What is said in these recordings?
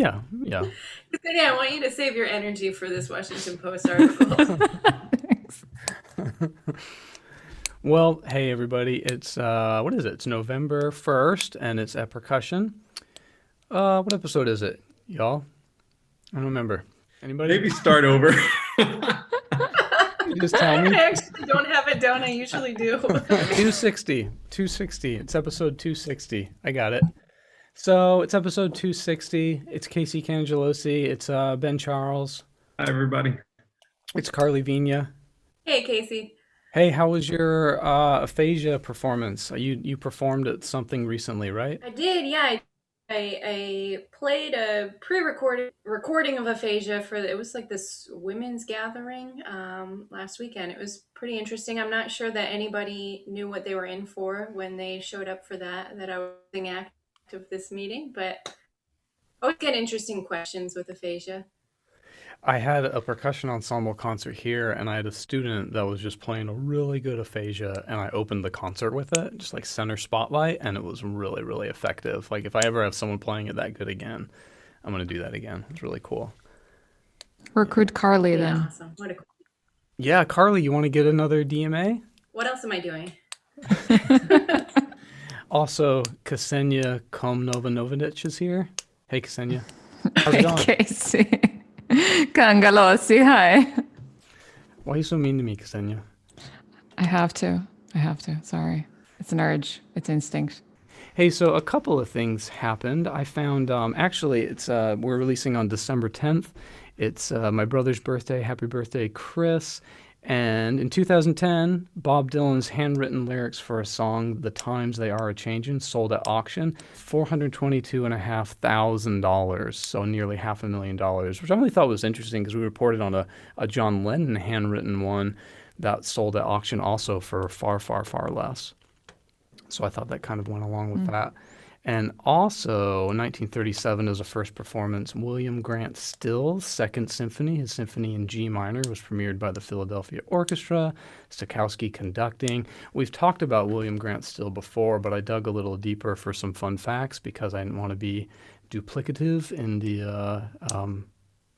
Yeah. Ksenia, I want you to save your energy for this Washington Post article. Thanks. Well, hey everybody, it's what is it? It's November 1st and it's at Percussion. What episode is it, y'all? I don't remember. Anybody? Maybe start over. You just tell me. I actually don't have it down. I usually do. 260. 260. It's episode 260. I got it. So it's episode 260. It's Casey Cangelosi. It's Ben Charles. Hi, everybody. It's Karli, Vina. Hey, Casey. Hey, how was your aphasia performance? You performed at something recently, right? I did, yeah. I played a pre-recorded recording of aphasia for it was like this women's gathering last weekend. It was pretty interesting. I'm not sure that anybody knew what they were in for when they showed up for that I was the act of this meeting, but I always get interesting questions with aphasia. I had a percussion ensemble concert here, and I had a student that was just playing a really good aphasia, and I opened the concert with it, just like center spotlight, and it was really, really effective. Like if I ever have someone playing it that good again, I'm gonna do that again. It's really cool. Recruit Karli Yeah, then. awesome. What a cool. Yeah, Karli, you want to get another DMA? What else am I doing? Also, Ksenija Komljenović is here. Hey, Ksenija. How's it going? Casey. Cangelosi, hi. Why are you so mean to me, Ksenija? I have to. Sorry. It's an urge. It's instinct. Hey, so a couple of things happened. I found, actually, it's we're releasing on December 10th. It's my brother's birthday. Happy birthday, Chris. And in 2010, Bob Dylan's handwritten lyrics for a song, The Times They Are A-Changin', sold at auction, $422,500, so nearly $500,000, which I only thought was interesting because we reported on a John Lennon handwritten one that sold at auction also for far, far, far less. So I thought that kind of went along with that. And also, 1937 is a first performance. William Grant Still's Second Symphony, his symphony in G minor, was premiered by the Philadelphia Orchestra, Stokowski conducting. We've talked about William Grant Still before, but I dug a little deeper for some fun facts because I didn't want to be duplicative in the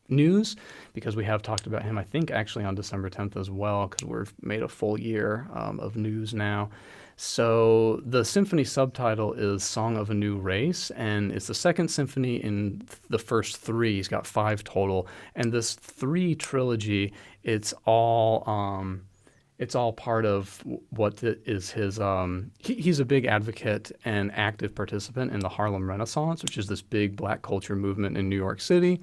news, because we have talked about him, I think, actually on December 10th as well, because we've made a full year of news now. So the symphony subtitle is Song of a New Race, and it's the second symphony in the first three. He's got 5 total, and this 3 trilogy, it's all part of what is his. He's a big advocate and active participant in the Harlem Renaissance, which is this big Black culture movement in New York City.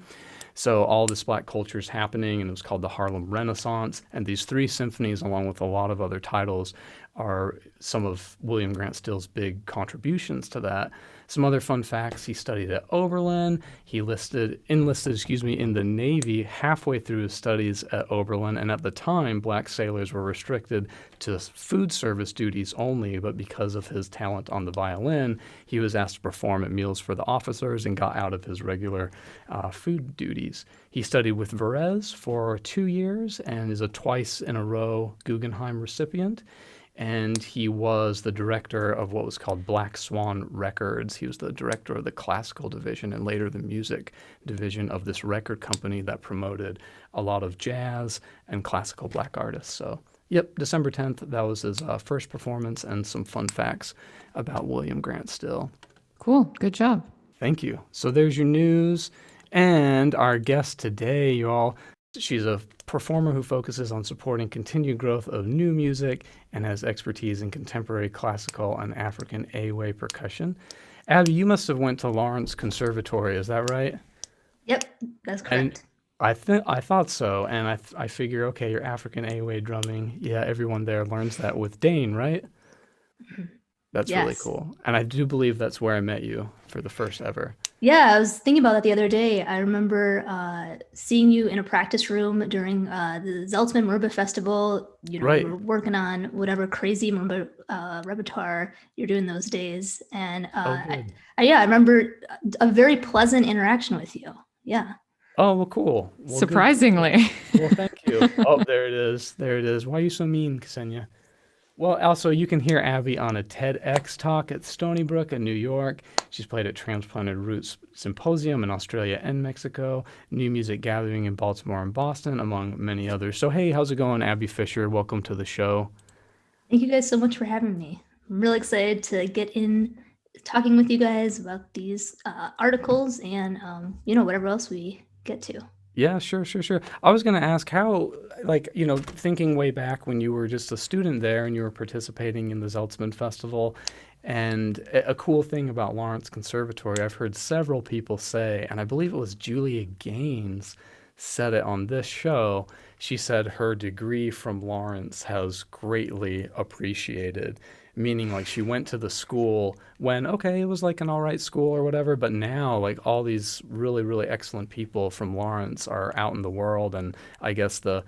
So all this Black culture is happening, and it was called the Harlem Renaissance. And these 3 symphonies, along with a lot of other titles, are some of William Grant Still's big contributions to that. Some other fun facts: he studied at Oberlin. He enlisted in the Navy halfway through his studies at Oberlin, and at the time, Black sailors were restricted to food service duties only, but because of his talent on the violin, he was asked to perform at meals for the officers and got out of his regular food duties. He studied with Varese for 2 years and is a twice-in-a-row Guggenheim recipient. And he was the director of what was called Black Swan Records. He was the director of the classical division and later the music division of this record company that promoted a lot of jazz and classical Black artists. So, yep, December 10th, that was his first performance, and some fun facts about William Grant Still. Cool. Good job. Thank you. So there's your news. And our guest today, y'all, she's a performer who focuses on supporting continued growth of new music and has expertise in contemporary classical and African A-way percussion. Abby, you must have went to Lawrence Conservatory, is that right? Yep, that's And correct. I thought so, and I figure, okay, your African A-way drumming, yeah, everyone there learns that with Dane, right? That's really Yes. cool. And I do believe that's where I met you for the first ever. Yeah, I was thinking about that the other day. I remember seeing you in a practice room during the Zeltzman Marimba Festival. You know, Right. you were working on whatever crazy marimba repertoire you're doing those days. And Oh, good. I remember a very pleasant interaction with you. Yeah. Oh, well, cool. Well, good. Surprisingly. Well, thank you. Oh, there it is. There it is. Why are you so mean, Ksenija? Well, also, you can hear Abby on a TEDx talk at Stony Brook in New York. She's played at Transplanted Roots Symposium in Australia and Mexico, New Music Gathering in Baltimore and Boston, among many others. So, hey, how's it going, Abby Fisher? Welcome to the show. Thank you guys so much for having me. I'm really excited to get in talking with you guys about these articles and, whatever else we get to. Yeah, sure. I was going to ask how, thinking way back when you were just a student there and you were participating in the Zeltzman Festival, and a cool thing about Lawrence Conservatory, I've heard several people say, and I believe it was Julia Gaines said it on this show. She said her degree from Lawrence has greatly appreciated, meaning like she went to the school when, okay, it was like an all right school or whatever, but now like all these really, really excellent people from Lawrence are out in the world, and I guess the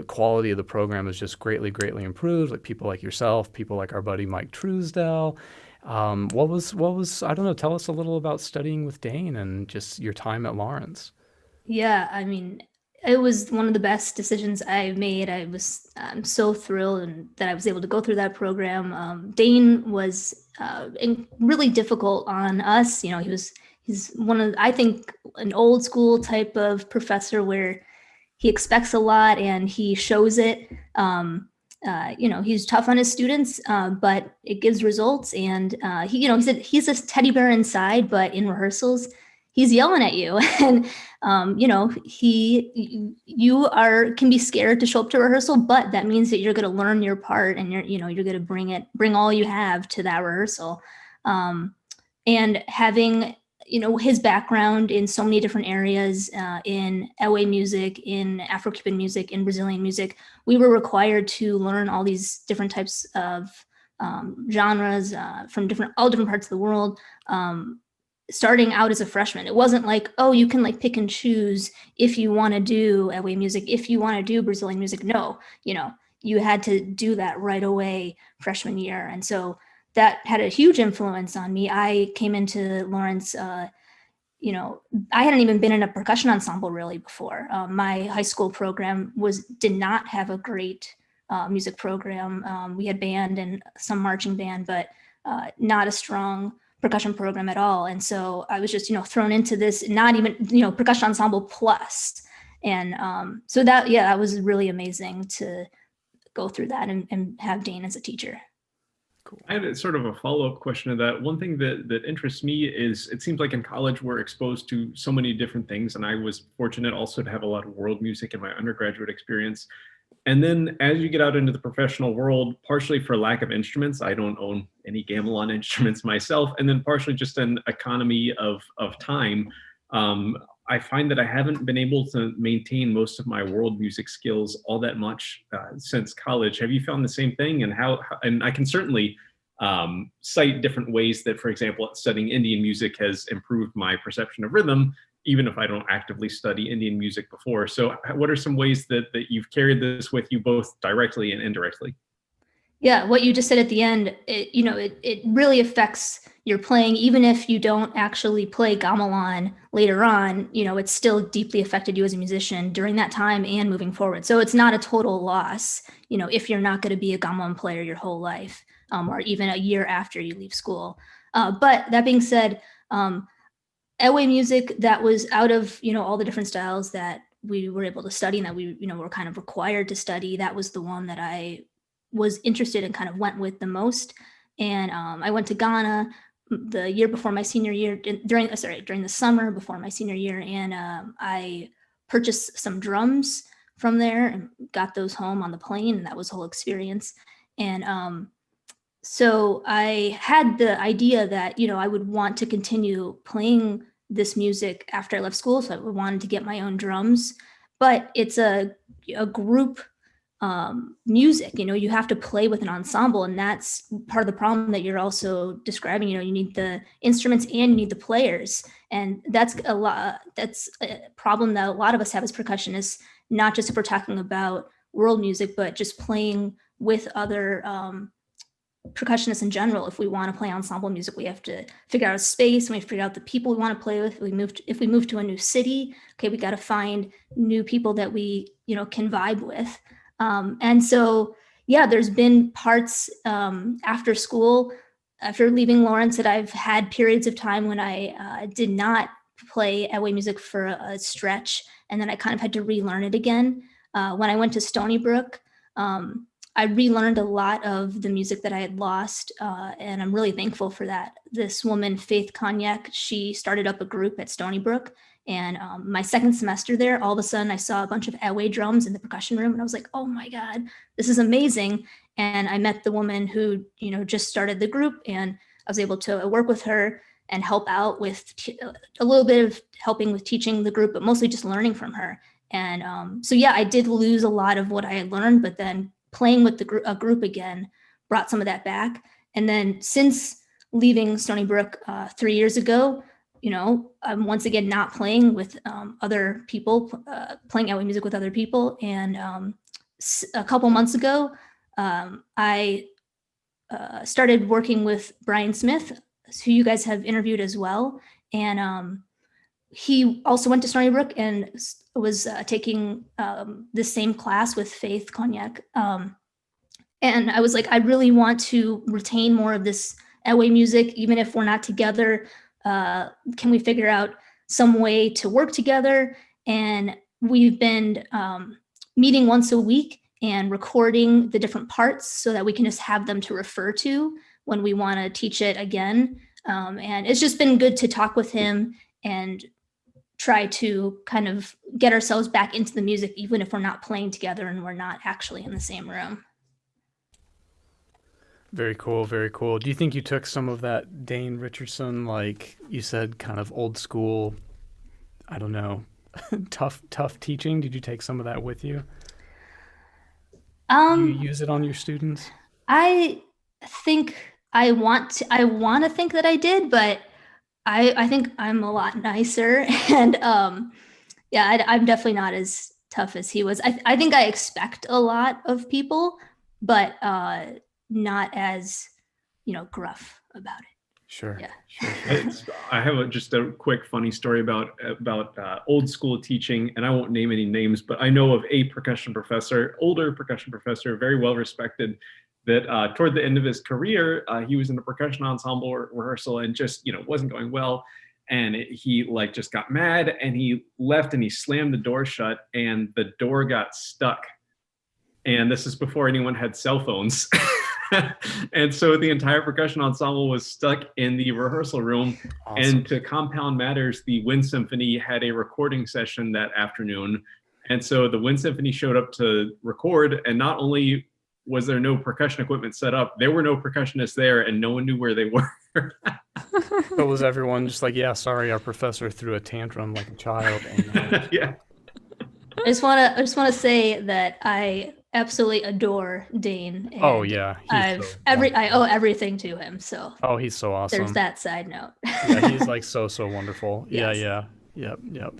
quality of the program is just greatly, greatly improved. Like people like yourself, people like our buddy Mike Truesdell. What was I don't know, tell us a little about studying with Dane and just your time at Lawrence. Yeah, I mean, it was one of the best decisions I've made. I'm so thrilled that I was able to go through that program. Dane was really difficult on us. He's one of, I think, an old school type of professor where he expects a lot and he shows it. He's tough on his students, but it gives results. And he said he's a teddy bear inside, but in rehearsals, he's yelling at you. And you can be scared to show up to rehearsal, but that means that you're going to learn your part and you're going to bring all you have to that rehearsal. And having his background in so many different areas, in LA music, in Afro-Cuban music, in Brazilian music, we were required to learn all these different types of genres from all different parts of the world. Starting out as a freshman, it wasn't like, oh, you can like pick and choose if you want to do LA music, if you want to do Brazilian music. No, you had to do that right away freshman year. And so that had a huge influence on me. I came into Lawrence, I hadn't even been in a percussion ensemble really before. My high school program did not have a great music program. We had band and some marching band, but not a strong percussion program at all. And so I was just, thrown into this, not even, percussion ensemble plus. And so that was really amazing to go through that and have Dane as a teacher. Cool. I had a sort of a follow-up question to that. One thing that interests me is it seems like in college we're exposed to so many different things. And I was fortunate also to have a lot of world music in my undergraduate experience. And then as you get out into the professional world, partially for lack of instruments, I don't own any gamelan instruments myself, and then partially just an economy of time, I find that I haven't been able to maintain most of my world music skills all that much since college. Have you found the same thing? And and I can certainly cite different ways that, for example, studying Indian music has improved my perception of rhythm, even if I don't actively study Indian music before. So what are some ways that you've carried this with you both directly and indirectly? Yeah, what you just said at the end, it really affects your playing. Even if you don't actually play gamelan later on, it's still deeply affected you as a musician during that time and moving forward. So it's not a total loss, if you're not going to be a gamelan player your whole life, or even a year after you leave school. But that being said, LA music that was out of, all the different styles that we were able to study and that we, were kind of required to study, that was the one that I was interested and kind of went with the most. And I went to Ghana the year before my senior year, during the summer before my senior year. And I purchased some drums from there and got those home on the plane. And that was a whole experience. And so I had the idea that, I would want to continue playing this music after I left school. So I wanted to get my own drums, but it's a group music, you have to play with an ensemble. And that's part of the problem that you're also describing. You need the instruments and you need the players. And that's a problem that a lot of us have as percussionists, not just if we're talking about world music, but just playing with other percussionists in general. If we want to play ensemble music, we have to figure out a space and we have to figure out the people we want to play with. If we move to a new city, okay, we got to find new people that we, can vibe with. And so, yeah, there's been parts after school, after leaving Lawrence, that I've had periods of time when I did not play Ewe music for a stretch, and then I kind of had to relearn it again. When I went to Stony Brook, I relearned a lot of the music that I had lost, and I'm really thankful for that. This woman, Faith Cognac, she started up a group at Stony Brook, and my second semester there, all of a sudden I saw a bunch of Ewe drums in the percussion room, and I was like, oh my God, this is amazing. And I met the woman who, just started the group, and I was able to work with her and help out with a little bit of helping with teaching the group, but mostly just learning from her. And so, yeah, I did lose a lot of what I had learned, but then playing with a group again brought some of that back. And then since leaving Stony Brook 3 years ago, I'm once again not playing with other people, playing Ewe music with other people. And a couple months ago, I started working with Brian Smith, who you guys have interviewed as well. And he also went to Stony Brook and was taking the same class with Faith Cognac. And I was like, I really want to retain more of this Ewe music, even if we're not together. Can we figure out some way to work together? And we've been meeting once a week and recording the different parts so that we can just have them to refer to when we want to teach it again. And it's just been good to talk with him and try to kind of get ourselves back into the music, even if we're not playing together and we're not actually in the same room. Very cool, very cool. Do you think you took some of that Dane Richardson, like you said, kind of old school, I don't know, tough teaching? Did you take some of that with you? Do you use it on your students? I think I want to think that I did, but I think I'm a lot nicer. And yeah, I'm definitely not as tough as he was. I think I expect a lot of people, but not as gruff about it. Sure. Yeah. Sure. I have just a quick funny story about old school teaching, and I won't name any names, but I know of a percussion professor, older percussion professor, very well respected, that toward the end of his career, he was in a percussion ensemble rehearsal and just wasn't going well, and he just got mad and he left and he slammed the door shut and the door got stuck. And this is before anyone had cell phones. And so the entire percussion ensemble was stuck in the rehearsal room. Awesome. And to compound matters, the Wind Symphony had a recording session that afternoon. And so the Wind Symphony showed up to record, and not only was there no percussion equipment set up, there were no percussionists there and no one knew where they were. So was everyone just like, yeah, sorry, our professor threw a tantrum like a child? And, Yeah. I just want to say that I absolutely adore Dane. And oh yeah, I owe everything to him. So oh, he's so awesome. there's that side note. Yeah, he's like so wonderful. Yes. Yeah. Yep.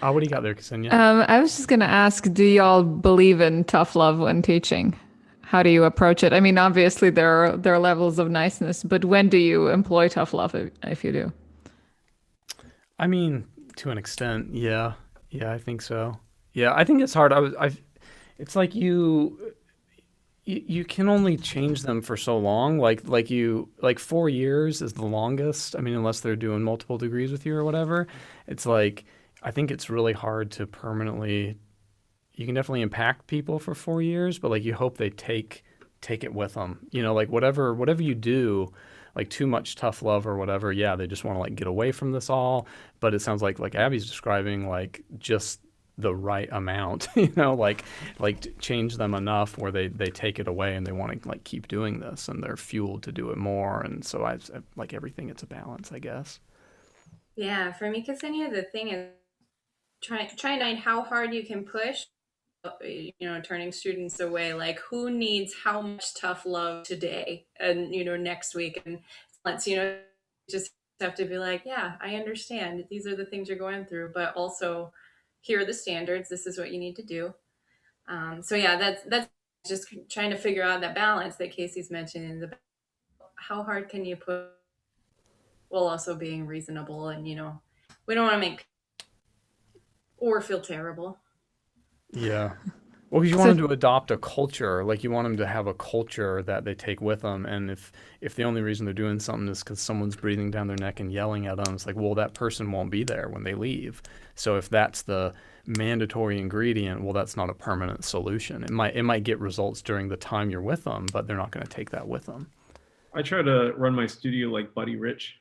What do you got there, Ksenija? I was just going to ask, do y'all believe in tough love when teaching? How do you approach it? I mean, obviously there are levels of niceness, but when do you employ tough love if you do? I mean, to an extent, yeah. Yeah, I think so. Yeah, I think it's hard. It's like you can only change them for so long. Like 4 years is the longest. I mean, unless they're doing multiple degrees with you or whatever. It's like, I think it's really hard to permanently. You can definitely impact people for 4 years, but you hope they take it with them. Whatever you do, too much tough love or whatever. Yeah, they just want to get away from this all. But it sounds like Abby's describing, just the right amount, change them enough where they take it away and they want to keep doing this and they're fueled to do it more. And so I like everything, it's a balance, I guess. Yeah, for me, Ksenija, the thing is try to find how hard you can push, turning students away. Who needs how much tough love today and, next week. And let's, just have to be like, yeah, I understand. These are the things you're going through, but also here are the standards. This is what you need to do. So yeah, that's just trying to figure out that balance that Casey's mentioning. How hard can you put while also being reasonable, and we don't want to make or feel terrible. Yeah. Well, 'cause you So want them to adopt a culture, like you want them to have a culture that they take with them. And if the only reason they're doing something is because someone's breathing down their neck and yelling at them, it's like, well, that person won't be there when they leave. So if that's the mandatory ingredient, well, that's not a permanent solution. It might get results during the time you're with them, but they're not going to take that with them. I try to run my studio like Buddy Rich.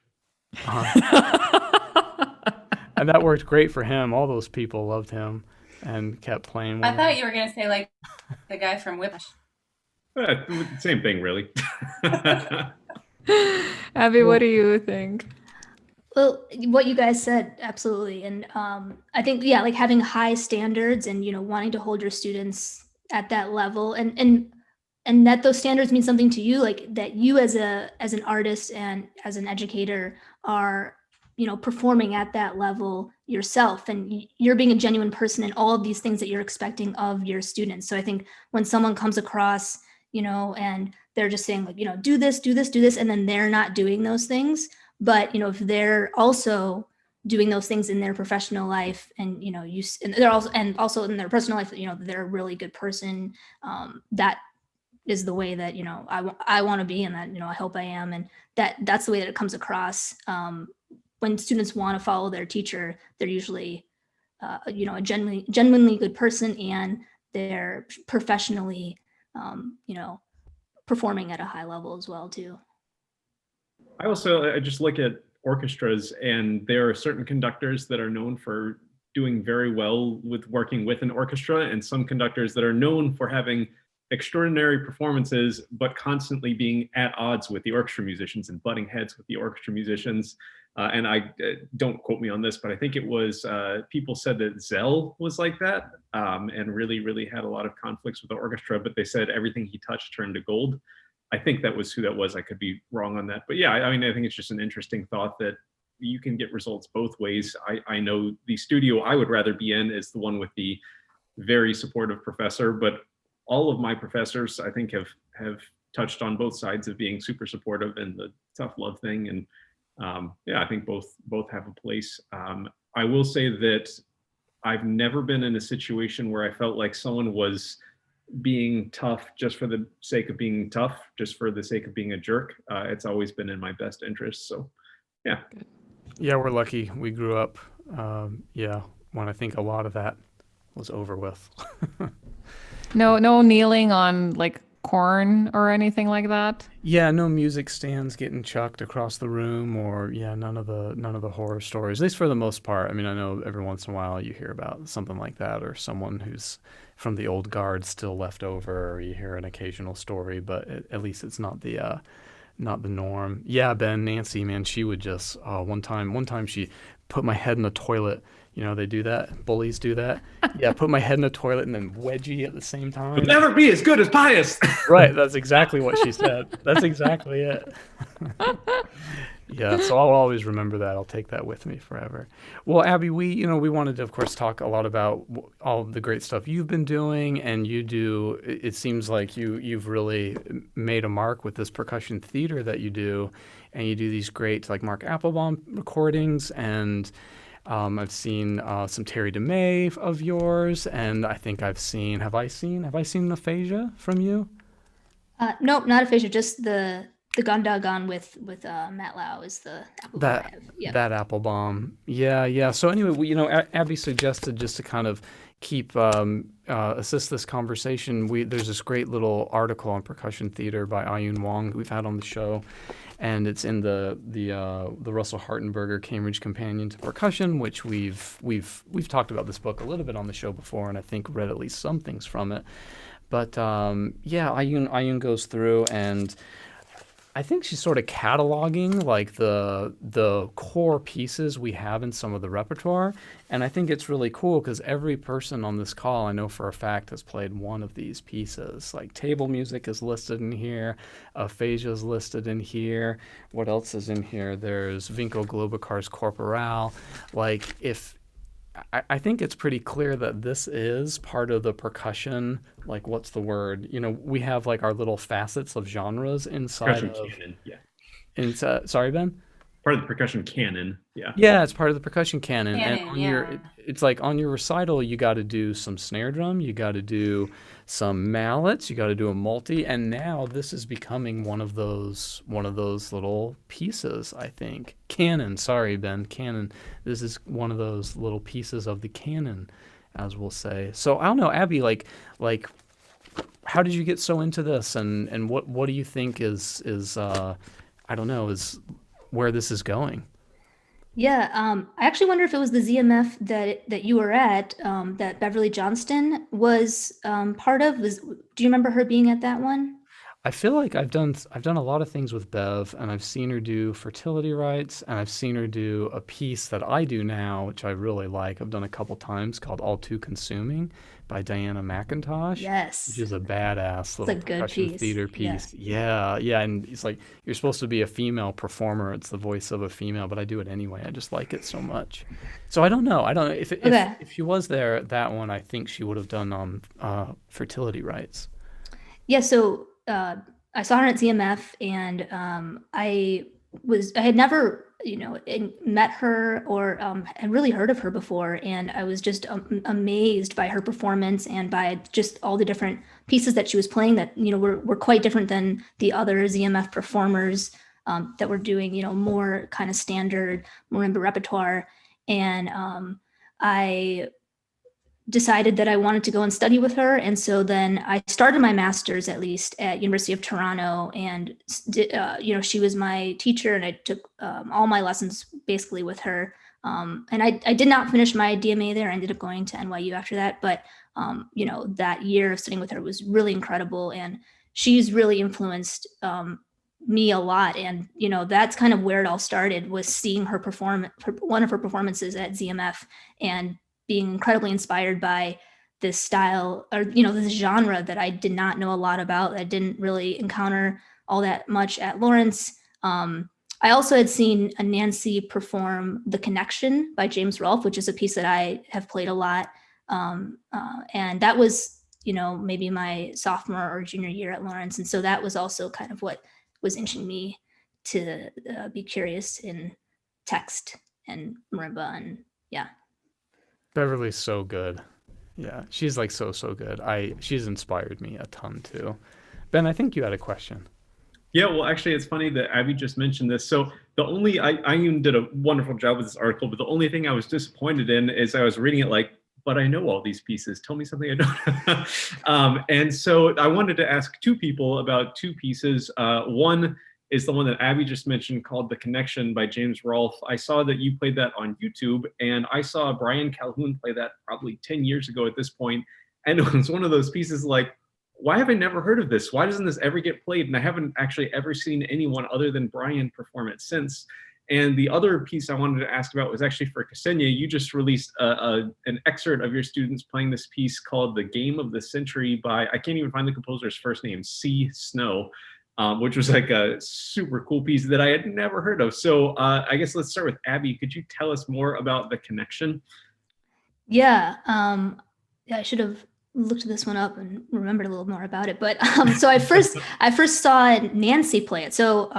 And that worked great for him. All those people loved him and kept playing with I him. thought you were gonna say like the guy from Whiplash. Same thing, really. Abby, what do you think? Well, what you guys said, absolutely. And I think, yeah, like having high standards and, wanting to hold your students at that level and that those standards mean something to you, like that you as an artist and as an educator are, performing at that level yourself, and you're being a genuine person in all of these things that you're expecting of your students. So I think when someone comes across, and they're just saying like, do this, do this, do this, and then they're not doing those things, but if they're also doing those things in their professional life, and and they're also in their personal life, they're a really good person, that is the way that I want to be, and that I hope I am, and that's the way that it comes across. When students want to follow their teacher, they're usually a genuinely good person, and they're professionally performing at a high level as well too. I just look at orchestras, and there are certain conductors that are known for doing very well with working with an orchestra, and some conductors that are known for having extraordinary performances, but constantly being at odds with the orchestra musicians and butting heads with the orchestra musicians. And I don't quote me on this, but I think it was people said that Zell was like that, and really, really had a lot of conflicts with the orchestra, but they said everything he touched turned to gold. I think that was who that was. I could be wrong on that. But yeah, I mean, I think it's just an interesting thought that you can get results both ways. I know the studio I would rather be in is the one with the very supportive professor, but all of my professors, I think, have touched on both sides of being super supportive and the tough love thing. And yeah, I think both have a place. I will say that I've never been in a situation where I felt like someone was being tough just for the sake of being tough, just for the sake of being a jerk. It's always been in my best interest. So yeah. Yeah, we're lucky. We grew up, when I think a lot of that was over with. No kneeling on like corn or anything like that. Yeah, no music stands getting chucked across the room, or none of the horror stories. At least for the most part. I mean, I know every once in a while you hear about something like that, or someone who's from the old guard still left over, or you hear an occasional story, but at least it's not the norm. Yeah, Ben, Nancy, man, she would just one time she put my head in the toilet. They do that. Bullies do that. Yeah, put my head in the toilet and then wedgie at the same time. You'll never be as good as Pius. Right, that's exactly what she said. That's exactly it. Yeah, so I'll always remember that. I'll take that with me forever. Well, Abby, we wanted to, of course, talk a lot about all of the great stuff you've been doing, and you do. It seems like you've really made a mark with this percussion theater that you do, and you do these great like Mark Applebaum recordings, and I've seen some Terry DeMay of yours, and I think Have I seen Aphasia from you? Nope, not aphasia, just the Gunda Gun with Matt Lau is the Applebaum I have. Yep. That Applebaum. Yeah. So anyway, Abby suggested just to kind of keep assist this conversation. There's this great little article on percussion theater by Aiyun Huang we've had on the show, and it's in the Russell Hartenberger Cambridge Companion to Percussion, which we've talked about this book a little bit on the show before, and I think read at least some things from it. But Aiyun goes through, and I think she's sort of cataloging like the core pieces we have in some of the repertoire, and I think it's really cool because every person on this call, I know for a fact, has played one of these pieces. Like table music is listed in here, aphasia is listed in here. What else is in here? There's Vinko Globakar's Corporal. Like I think it's pretty clear that this is part of the percussion, like what's the word? We have like our little facets of genres inside Percussion of canon, yeah. Sorry, Ben? part of the percussion canon. Yeah. Yeah, it's part of the percussion canon. And Canon, on your, yeah. it's like on your recital, you got to do some snare drum, you got to do some mallets, you got to do a multi, and now this is becoming one of those little pieces, I think. Canon, sorry, Ben, canon. This is one of those little pieces of the canon, as we'll say. So I don't know, Abby, like how did you get so into this, and what do you think is I don't know, is where this is going? Yeah, I actually wonder if it was the ZMF that you were at, that Beverley Johnston was part of. Do you remember her being at that one? I feel like I've done a lot of things with Bev, and I've seen her do fertility rites, and I've seen her do a piece that I do now, which I really like. I've done a couple times, called "All Too Consuming" by Diana McIntosh, which Yes, is a badass it's a little good percussion piece. theater Yeah. piece. Yeah, yeah, and it's like you're supposed to be a female performer. It's the voice of a female, but I do it anyway. I just like it so much. So I don't know. I don't know Okay. if she was there at that one. I think she would have done fertility rites. Yeah, so I saw her at ZMF, and I had never, met her or had really heard of her before, and I was just amazed by her performance and by just all the different pieces that she was playing that were quite different than the other ZMF performers that were doing more kind of standard marimba repertoire, and I decided that I wanted to go and study with her. And so then I started my master's, at least, at University of Toronto, and she was my teacher, and I took all my lessons basically with her. And I did not finish my DMA there. I ended up going to NYU after that. But that year of studying with her was really incredible, and she's really influenced me a lot. And that's kind of where it all started, was seeing her perform one of her performances at ZMF, and being incredibly inspired by this style, or this genre that I did not know a lot about, that I didn't really encounter all that much at Lawrence. I also had seen Nancy perform "The Connection" by James Rolfe, which is a piece that I have played a lot, and that was maybe my sophomore or junior year at Lawrence, and so that was also kind of what was inching me to be curious in text and marimba, and yeah. Beverly's so good. Yeah, she's like so good. She's inspired me a ton too. Ben, I think you had a question. Yeah, well, actually, it's funny that Abby just mentioned this. So Aiyun did a wonderful job with this article, but the only thing I was disappointed in is I was reading it like, but I know all these pieces. Tell me something I don't. And so I wanted to ask two people about two pieces. One is the one that Abby just mentioned, called "The Connection" by James Rolfe. I saw that you played that on YouTube, and I saw Brian Calhoun play that probably 10 years ago at this point. And it was one of those pieces like, why have I never heard of this? Why doesn't this ever get played? And I haven't actually ever seen anyone other than Brian perform it since. And the other piece I wanted to ask about was actually for Ksenija. You just released an excerpt of your students playing this piece called "The Game of the Century" by, I can't even find the composer's first name, C. Snow. Which was like a super cool piece that I had never heard of. So I guess let's start with Abby. Could you tell us more about "The Connection"? Yeah, I should have looked this one up and remembered a little more about it. But so I first saw Nancy play it. So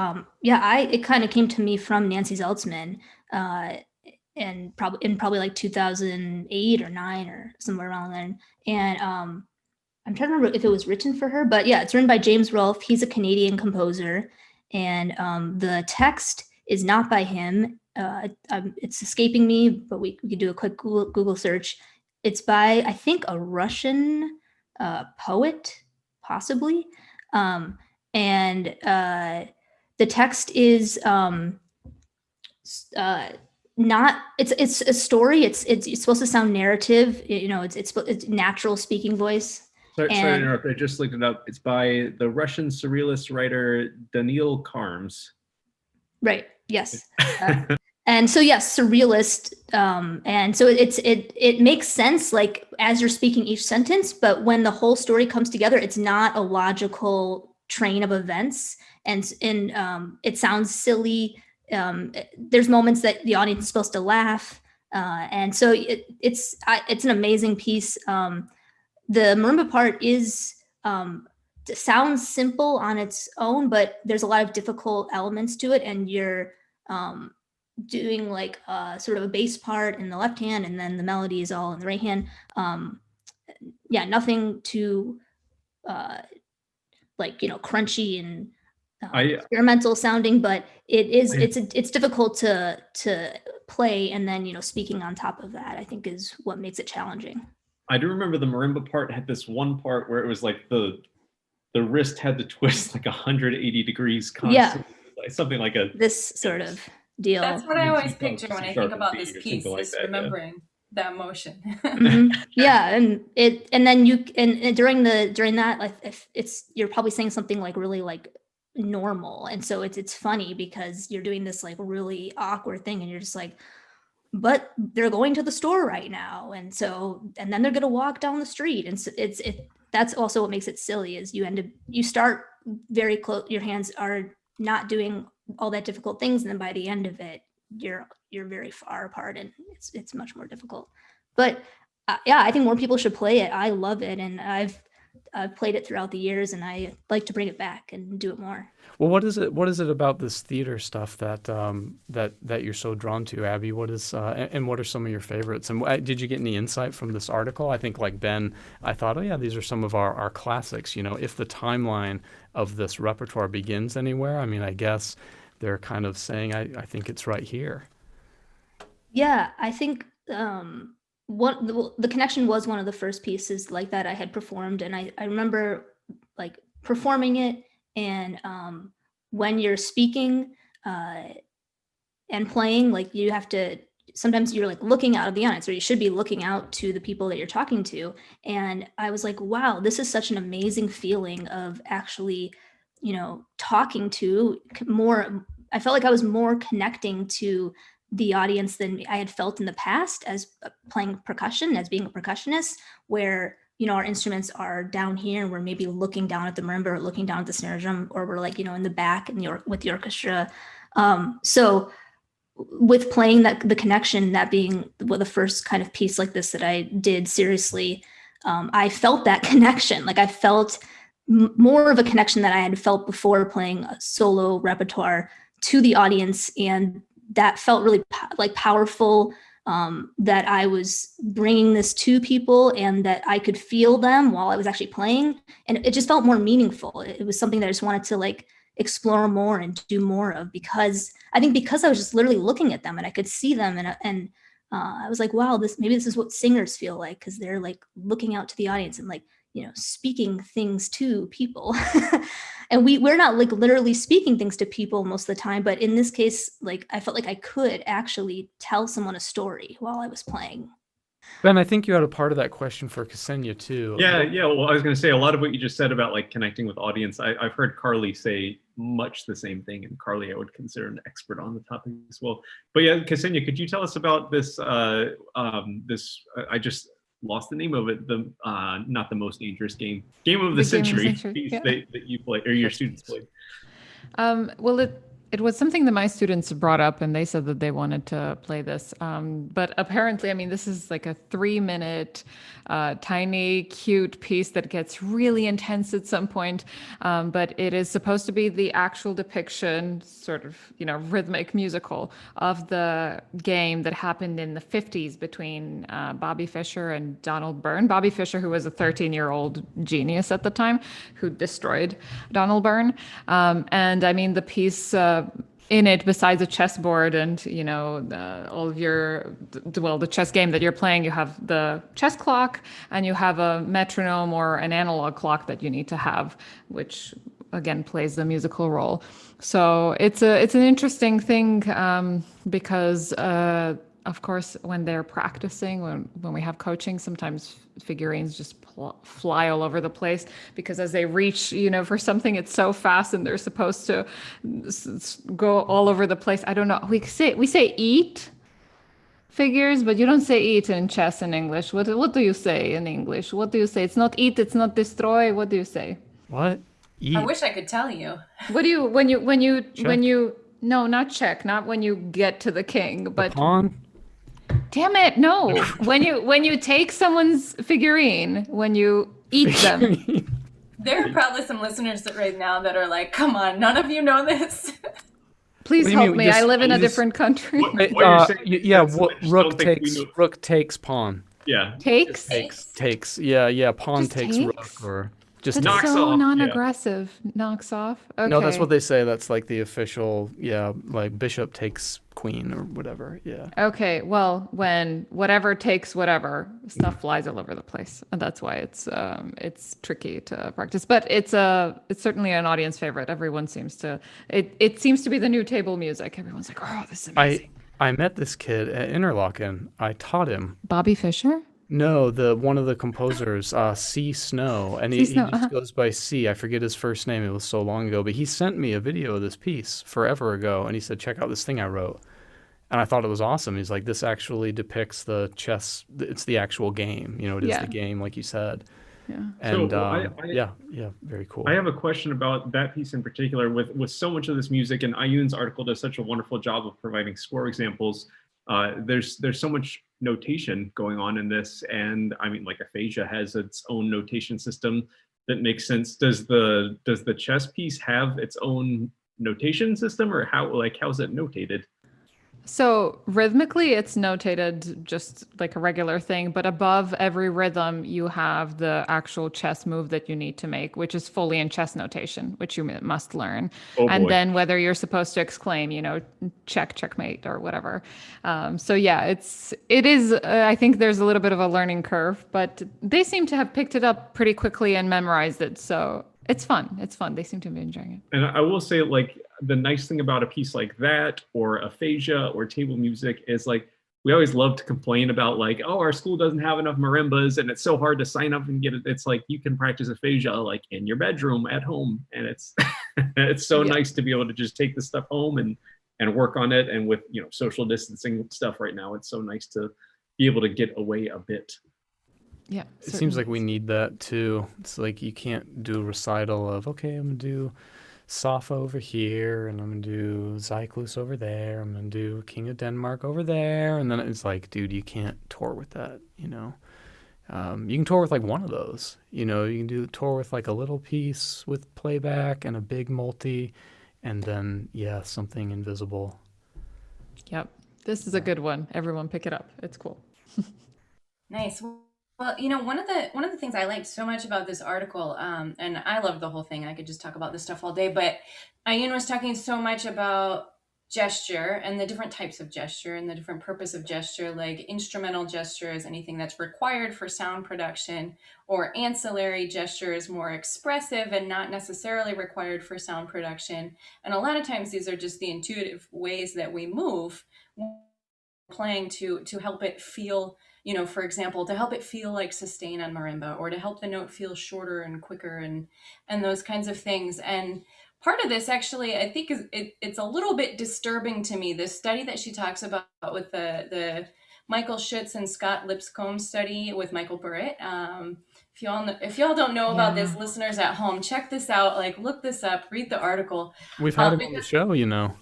it kind of came to me from Nancy Zeltzman, and probably like 2008 or 9 or somewhere around then. And I'm trying to remember if it was written for her, but yeah, it's written by James Rolfe. He's a Canadian composer, and the text is not by him. It's escaping me, but we could do a quick Google search. It's by, I think, a Russian poet, possibly, and the text is not. It's a story. It's supposed to sound narrative. It's natural speaking voice. Sorry to interrupt. I just looked it up. It's by the Russian surrealist writer Daniil Karms. Right. Yes. And so yes, surrealist. And so it makes sense, like, as you're speaking each sentence, but when the whole story comes together, it's not a logical train of events, and it sounds silly. There's moments that the audience is supposed to laugh, and so it's an amazing piece. The marimba part sounds simple on its own, but there's a lot of difficult elements to it, and doing like sort of a bass part in the left hand, and then the melody is all in the right hand. Yeah, nothing too like, crunchy and experimental sounding, but it's difficult to play, and then speaking on top of that, I think, is what makes it challenging. I do remember the marimba part had this one part where it was like the wrist had to twist like 180 degrees constantly. Like something like this sort of deal. That's what I always picture when I think about this piece, is remembering that motion. Yeah, and then during that, like, if you're probably saying something like really like normal, and so it's funny because you're doing this like really awkward thing, and you're just like, but they're going to the store right now, and then they're gonna walk down the street, and so that's also what makes it silly, is you start very close, your hands are not doing all that difficult things, and then by the end of it, you're very far apart, and it's much more difficult. But yeah, I think more people should play it. I love it, and I've played it throughout the years, and I like to bring it back and do it more. Well, what is it about this theater stuff that that you're so drawn to, Abby? What is and what are some of your favorites? And did you get any insight from this article? I think, like Ben, I thought, oh yeah, these are some of our classics. If the timeline of this repertoire begins anywhere, I mean, I guess they're kind of saying, I think it's right here. Yeah, I think the Connection was one of the first pieces like that I had performed, and I remember like performing it, and when you're speaking and playing, like, you have to, sometimes you're like looking out of the audience, or you should be looking out to the people that you're talking to, and I was like, wow, this is such an amazing feeling of actually talking to more. I felt like I was more connecting to the audience than I had felt in the past as playing percussion, as being a percussionist, where our instruments are down here, and we're maybe looking down at the marimba, or looking down at the snare drum, or we're like in the back with the orchestra. So with playing the Connection, that being the first kind of piece like this that I did seriously, I felt that connection. Like, I felt more of a connection that I had felt before playing a solo repertoire to the audience, and that felt really powerful, that I was bringing this to people, and that I could feel them while I was actually playing, and it just felt more meaningful. It was something that I just wanted to like explore more and do more of, because I was just literally looking at them, and I could see them, and I was like, wow, maybe this is what singers feel like, because they're like looking out to the audience and like speaking things to people. And we're not like literally speaking things to people most of the time, but in this case, like, I felt like I could actually tell someone a story while I was playing. Ben, I think you had a part of that question for Ksenija too. Yeah. Well, I was going to say a lot of what you just said about like connecting with audience. I've heard Karli say much the same thing, and Karli I would consider an expert on the topic as well. But yeah, Ksenija, could you tell us about this? I just lost the name of it. The not the Most Dangerous Game of the Century piece that you played, or your students played. Well, it was something that my students brought up, and they said that they wanted to play this. But apparently, I mean, this is like a 3-minute, tiny, cute piece that gets really intense at some point. But it is supposed to be the actual depiction, sort of, rhythmic musical of the game that happened in the 50s between Bobby Fischer and Donald Byrne. Bobby Fischer, who was a 13-year-old genius at the time, who destroyed Donald Byrne. And I mean, the piece in it, besides a chessboard and all of the chess game that you're playing, you have the chess clock, and you have a metronome or an analog clock that you need to have, which again plays the musical role. So it's an interesting thing, because of course, when they're practicing, when we have coaching, sometimes figurines just fly all over the place, because as they reach, for something, it's so fast, and they're supposed to go all over the place. I don't know. We say eat figures, but you don't say eat in chess in English. What do you say in English? What do you say? It's not eat. It's not destroy. What do you say? What? Eat. I wish I could tell you. What do you when you no, not check, not when you get to the king, but pawn. Damn it, no. when you take someone's figurine, when you eat them. There are probably some listeners right now that are like, come on, none of you know this. Please What do you help mean? me. I Just- live in a just- different country. What you're saying is yeah, that's- I just rook don't think we takes know- rook takes pawn. Yeah. Takes? Takes. Yeah. Pawn Just takes takes? rook or just That's knocks takes. so off, yeah. non-aggressive. Knocks off. Okay. No, that's what they say. That's like the official. Yeah, like bishop takes queen or whatever. Yeah. Okay, well, when whatever takes whatever, stuff flies all over the place, and that's why it's tricky to practice. But it's certainly an audience favorite. Everyone seems to it seems to be the new table music. Everyone's like, oh, this is amazing. I met this kid at Interlochen. I taught him. Bobby Fischer. No, one of the composers, C. Snow, and C. he Snow, just goes by C. I forget his first name. It was so long ago, but he sent me a video of this piece forever ago, and he said, "Check out this thing I wrote." And I thought it was awesome. He's like, "This actually depicts the chess. It's the actual game. You know, it is Yeah. the game, like you said." Yeah. And So, yeah, very cool. I have a question about that piece in particular. With so much of this music, and Aiyun's article does such a wonderful job of providing score examples. There's so much notation going on in this, and I mean, like aphasia has its own notation system that makes sense. Does the chess piece have its own notation system, or how's it notated? So rhythmically, it's notated just like a regular thing, but above every rhythm, you have the actual chess move that you need to make, which is fully in chess notation, which you must learn. Oh, and boy. then whether you're supposed to exclaim, check, checkmate, or whatever. So yeah, it is. I think there's a little bit of a learning curve, but they seem to have picked it up pretty quickly and memorized it. So it's fun. It's fun. They seem to be enjoying it. And I will say, like, the nice thing about a piece like that, or aphasia, or table music, is like we always love to complain about, like, oh, our school doesn't have enough marimbas, and it's so hard to sign up and get it. It's like you can practice aphasia like in your bedroom at home, and it's it's so nice to be able to just take the stuff home and work on it. And with social distancing stuff right now, it's so nice to be able to get away a bit. Yeah. It seems like we need that too. It's like you can't do a recital of, okay, I'm gonna do Safa over here, and I'm gonna do Zyklus over there, I'm gonna do King of Denmark over there, and then it's like, dude, you can't tour with that, You can tour with like one of those, you can do tour with like a little piece with playback and a big multi, and then something invisible. Yep. This is a good one. Everyone pick it up. It's cool. Nice. Well, one of the things I liked so much about this article, and I loved the whole thing. I could just talk about this stuff all day, but Aiyun was talking so much about gesture and the different types of gesture and the different purpose of gesture, like instrumental gesture is anything that's required for sound production, or ancillary gesture is more expressive and not necessarily required for sound production. And a lot of times these are just the intuitive ways that we move playing to help it feel, for example, to help it feel like sustain on marimba, or to help the note feel shorter and quicker, and those kinds of things. And part of this actually, I think, it's a little bit disturbing to me. This study that she talks about with the Michael Schutz and Scott Lipscomb study with Michael Burritt. If y'all don't know about this, listeners at home, check this out. Like, look this up, read the article. We've had him on the show,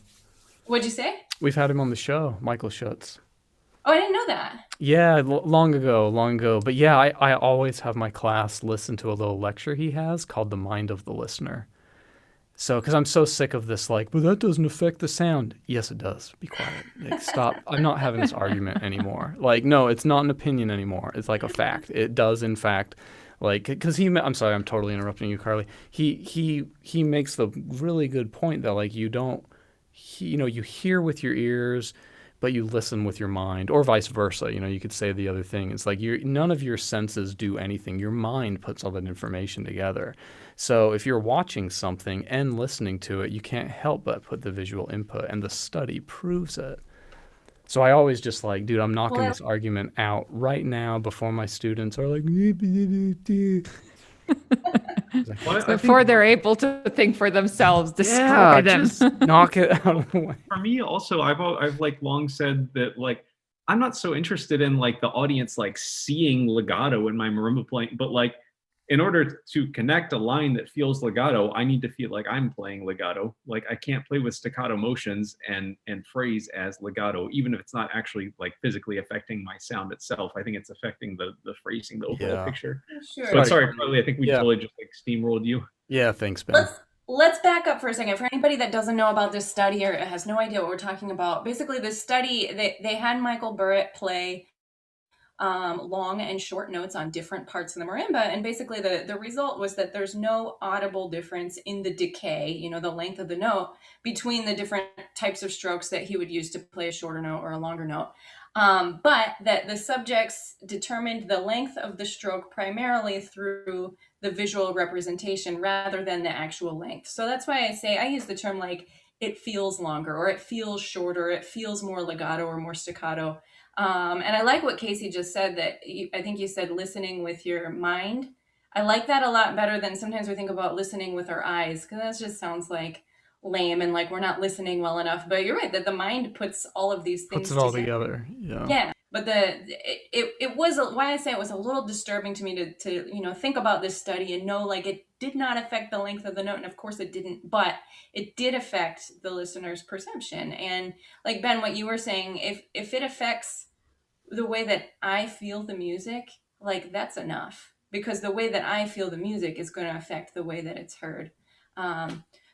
What'd you say? We've had him on the show, Michael Schutz. Oh, I didn't know that. Yeah, long ago. But yeah, I always have my class listen to a little lecture he has called The Mind of the Listener. So, because I'm so sick of this, like, but that doesn't affect the sound. Yes, it does. Be quiet. Like, stop. I'm not having this argument anymore. Like, no, it's not an opinion anymore. It's like a fact. It does, in fact, like, because I'm sorry, I'm totally interrupting you, Karli. He makes the really good point that, like, you hear with your ears, but you listen with your mind, or vice versa. You could say the other thing. It's like none of your senses do anything. Your mind puts all that information together. So if you're watching something and listening to it, you can't help but put the visual input, and the study proves it. So I always just like, dude, I'm knocking this argument out right now before my students are like, before they're able to think for themselves, destroy them. Just knock it out of the way. For me, also, I've like long said that, like, I'm not so interested in like the audience like seeing legato in my marimba playing, but like in order to connect a line that feels legato, I need to feel like I'm playing legato. Like, I can't play with staccato motions and phrase as legato, even if it's not actually like physically affecting my sound itself. I think it's affecting the phrasing, the overall picture. Sure. But sorry, Karli, I think we totally just like steamrolled you. Yeah, thanks, Ben. let's back up for a second. For anybody that doesn't know about this study or has no idea what we're talking about, basically this study, they had Michael Burritt play long and short notes on different parts of the marimba. And basically the result was that there's no audible difference in the decay, you know, the length of the note between the different types of strokes that he would use to play a shorter note or a longer note. But that the subjects determined the length of the stroke primarily through the visual representation rather than the actual length. So that's why I say, I use the term like it feels longer or it feels shorter, it feels more legato or more staccato. And I like what Casey just said, that I think you said listening with your mind. I like that a lot better than sometimes we think about listening with our eyes, because that just sounds like lame and like we're not listening well enough. But you're right that the mind puts all of these things Puts it all together. Yeah. Yeah, but it was why I say it was a little disturbing to me to you know think about this study and know like it did not affect the length of the note, and of course it didn't, but it did affect the listener's perception. And like Ben, what you were saying, if it affects the way that I feel the music, like that's enough, because the way that I feel the music is going to affect the way that it's heard.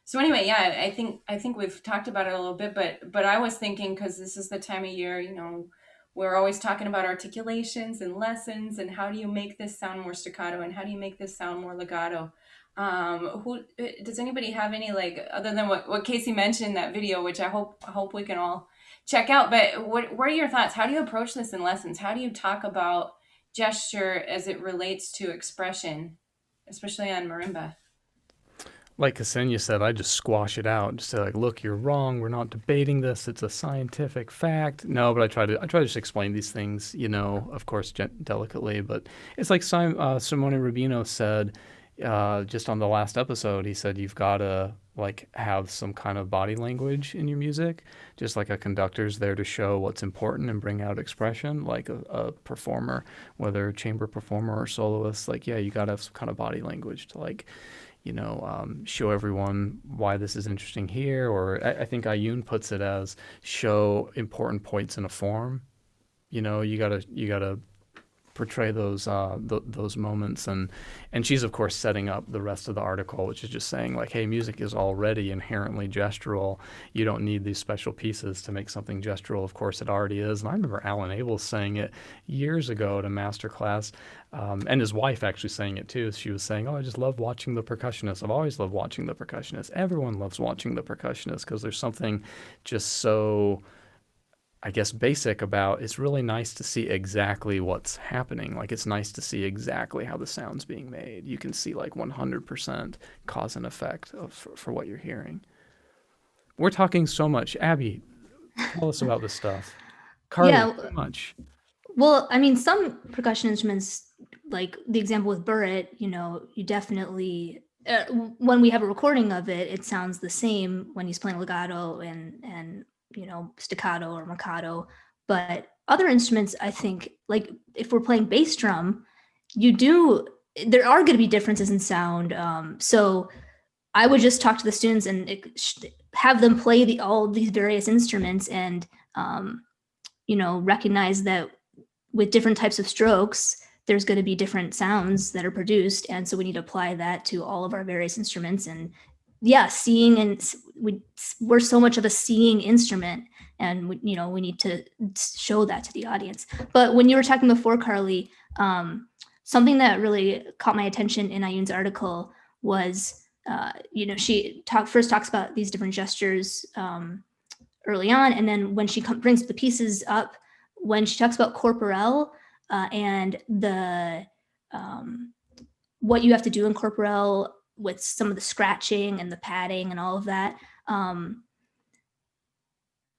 So anyway, yeah, I think we've talked about it a little bit, but I was thinking, because this is the time of year, you know, we're always talking about articulations and lessons and how do you make this sound more staccato and how do you make this sound more legato. Who does anybody have any, like, other than what Casey mentioned in that video, which I hope we can all check out, but what are your thoughts? How do you approach this in lessons? How do you talk about gesture as it relates to expression, especially on marimba? Like Ksenija said, I just squash it out. Just say like, look, you're wrong. We're not debating this. It's a scientific fact. No, but I try to just explain these things, you know, of course, delicately. But it's like Simone Rubino said, just on the last episode. He said you've got to like have some kind of body language in your music, just like a conductor's there to show what's important and bring out expression. Like a performer, whether a chamber performer or soloist, like yeah, you got to have some kind of body language to like, you know, show everyone why this is interesting here. Or I think Aiyun puts it as show important points in a form. You know, you gotta portray those moments, and she's of course setting up the rest of the article, which is just saying like, hey, music is already inherently gestural. You don't need these special pieces to make something gestural. Of course, it already is. And I remember Alan Abel saying it years ago at a master class. And his wife actually saying it too. She was saying, oh, I just love watching the percussionists. I've always loved watching the percussionists. Everyone loves watching the percussionists because there's something just so, I guess, basic about it's really nice to see exactly what's happening. Like it's nice to see exactly how the sound's being made. You can see like 100% cause and effect for what you're hearing. We're talking so much. Abby, tell us about this stuff. Karli, so much. Well, I mean, some percussion instruments, like the example with Burritt, you know, you definitely, when we have a recording of it, it sounds the same when he's playing legato and you know, staccato or marcato. But other instruments, I think, like if we're playing bass drum, there are going to be differences in sound. So I would just talk to the students and have them play all these various instruments and, you know, recognize that with different types of strokes, there's going to be different sounds that are produced. And so we need to apply that to all of our various instruments. And yeah, seeing, and we're so much of a seeing instrument, and we need to show that to the audience. But when you were talking before, Karli, something that really caught my attention in Aiyun's article was, she first talks about these different gestures early on, and then when she brings the pieces up, when she talks about corporel and the what you have to do in corporel with some of the scratching and the padding and all of that,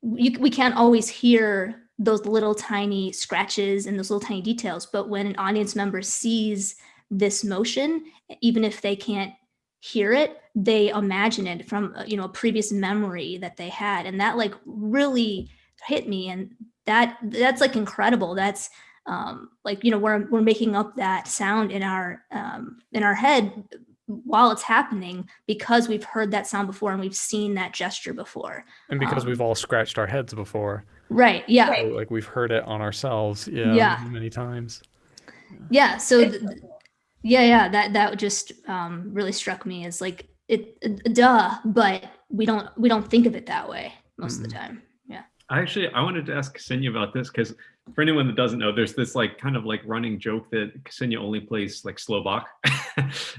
we can't always hear those little tiny scratches and those little tiny details. But when an audience member sees this motion, even if they can't hear it, they imagine it from a previous memory that they had, and that like really hit me. And that's like incredible. That's we're making up that sound in our head while it's happening because we've heard that sound before and we've seen that gesture before. And because we've all scratched our heads before. Right. Yeah. So, like we've heard it on ourselves. Yeah. Many times. Yeah. So that just really struck me as like, duh, but we don't think of it that way most of the time. Yeah. I wanted to ask Ksenija about this because for anyone that doesn't know, there's this like kind of like running joke that Ksenija only plays like slow Bach.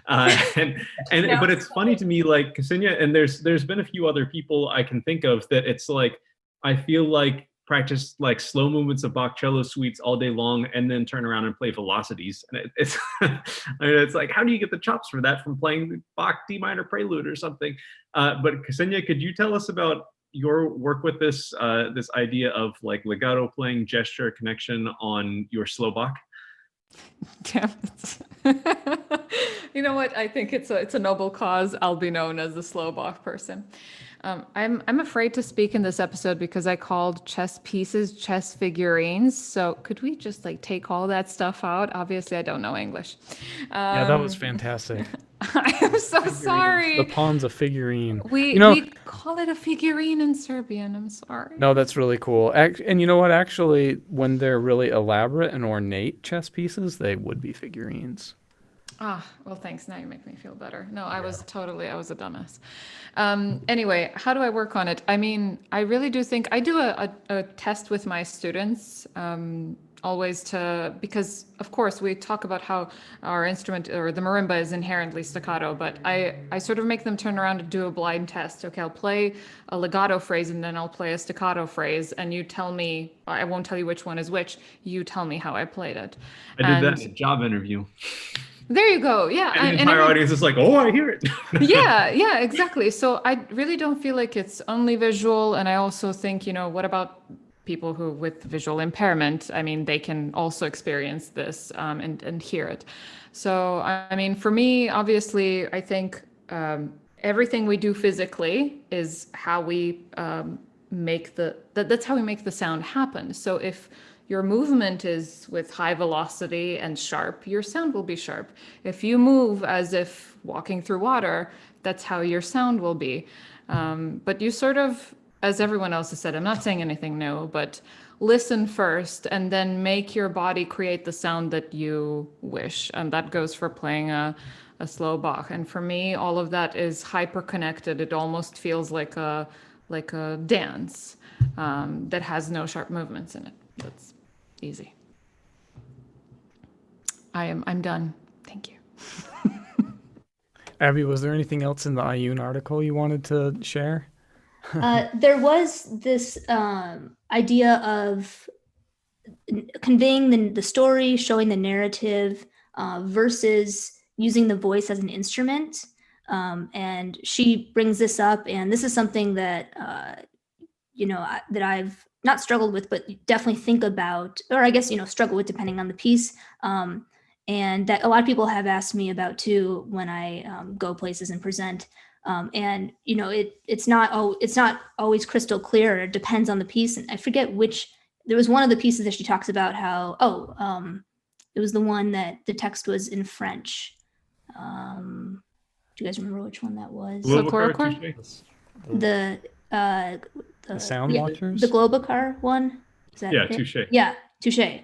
But it's funny to me, like Ksenija, and there's been a few other people I can think of that it's like, I feel like practice like slow movements of Bach cello suites all day long and then turn around and play velocities. And it's I mean, it's like, how do you get the chops for that from playing Bach D minor prelude or something? But Ksenija, could you tell us about your work with this this idea of like legato playing, gesture, connection on your slow Bach? Damn it. You know what? I think it's a noble cause. I'll be known as the slow Bach person. I'm afraid to speak in this episode because I called chess pieces chess figurines. So could we just like take all that stuff out? Obviously, I don't know English. Yeah, that was fantastic. I am so sorry. The pawn's a figurine. We call it a figurine in Serbian. I'm sorry. No, that's really cool. And you know what? Actually, when they're really elaborate and ornate chess pieces, they would be figurines. Ah, well, thanks. Now you make me feel better. No, I was a dumbass. Anyway, how do I work on it? I mean, I really do think I do a test with my students, always because of course we talk about how our instrument or the marimba is inherently staccato, but I sort of make them turn around and do a blind test. Okay, I'll play a legato phrase and then I'll play a staccato phrase, and you tell me, I won't tell you which one is which, you tell me how I played it. I did that in a job interview. There you go. Yeah. And the entire audience is like, oh, I hear it. yeah, exactly. So I really don't feel like it's only visual. And I also think, what about people who with visual impairment? I mean, they can also experience this and hear it. So, I mean, for me, obviously, I think everything we do physically is how we that's how we make the sound happen. So if your movement is with high velocity and sharp, your sound will be sharp. If you move as if walking through water, that's how your sound will be. But you sort of, as everyone else has said, I'm not saying anything new, but listen first and then make your body create the sound that you wish. And that goes for playing a slow Bach. And for me, all of that is hyper connected. It almost feels like a dance that has no sharp movements in it. That's easy. I'm done. Thank you. Abby, was there anything else in the Aiyun article you wanted to share? There was this idea of conveying the story, showing the narrative, versus using the voice as an instrument. And she brings this up, and this is something that that I've not struggled with, but definitely think about, or I guess, struggle with depending on the piece. And that a lot of people have asked me about too when I go places and present. And it's not always crystal clear. It depends on the piece. And I forget there was one of the pieces that she talks about how, it was the one that the text was in French. Do you guys remember which one that was? The Sound Watchers? The Globocar one? Is that it? Touche. Yeah, Touche.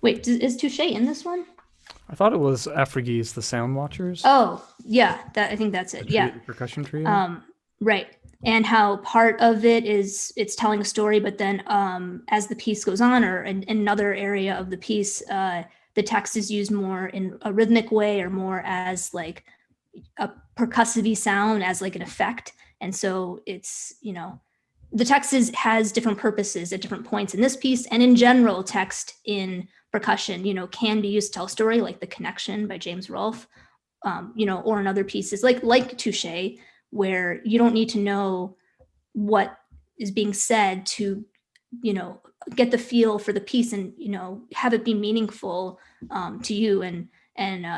Wait, is Touche in this one? I thought it was Afrigis, the Sound Watchers. Oh, yeah, I think that's it. Yeah. The percussion trio. Right. And how part of it is it's telling a story, but then as the piece goes on, or in another area of the piece, the text is used more in a rhythmic way or more as like a percussive sound, as like an effect. And so it's, the text has different purposes at different points in this piece, and in general, text in percussion, can be used to tell a story, like The Connection by James Rolfe, or in other pieces like Touche, where you don't need to know what is being said to, get the feel for the piece and, have it be meaningful to you. And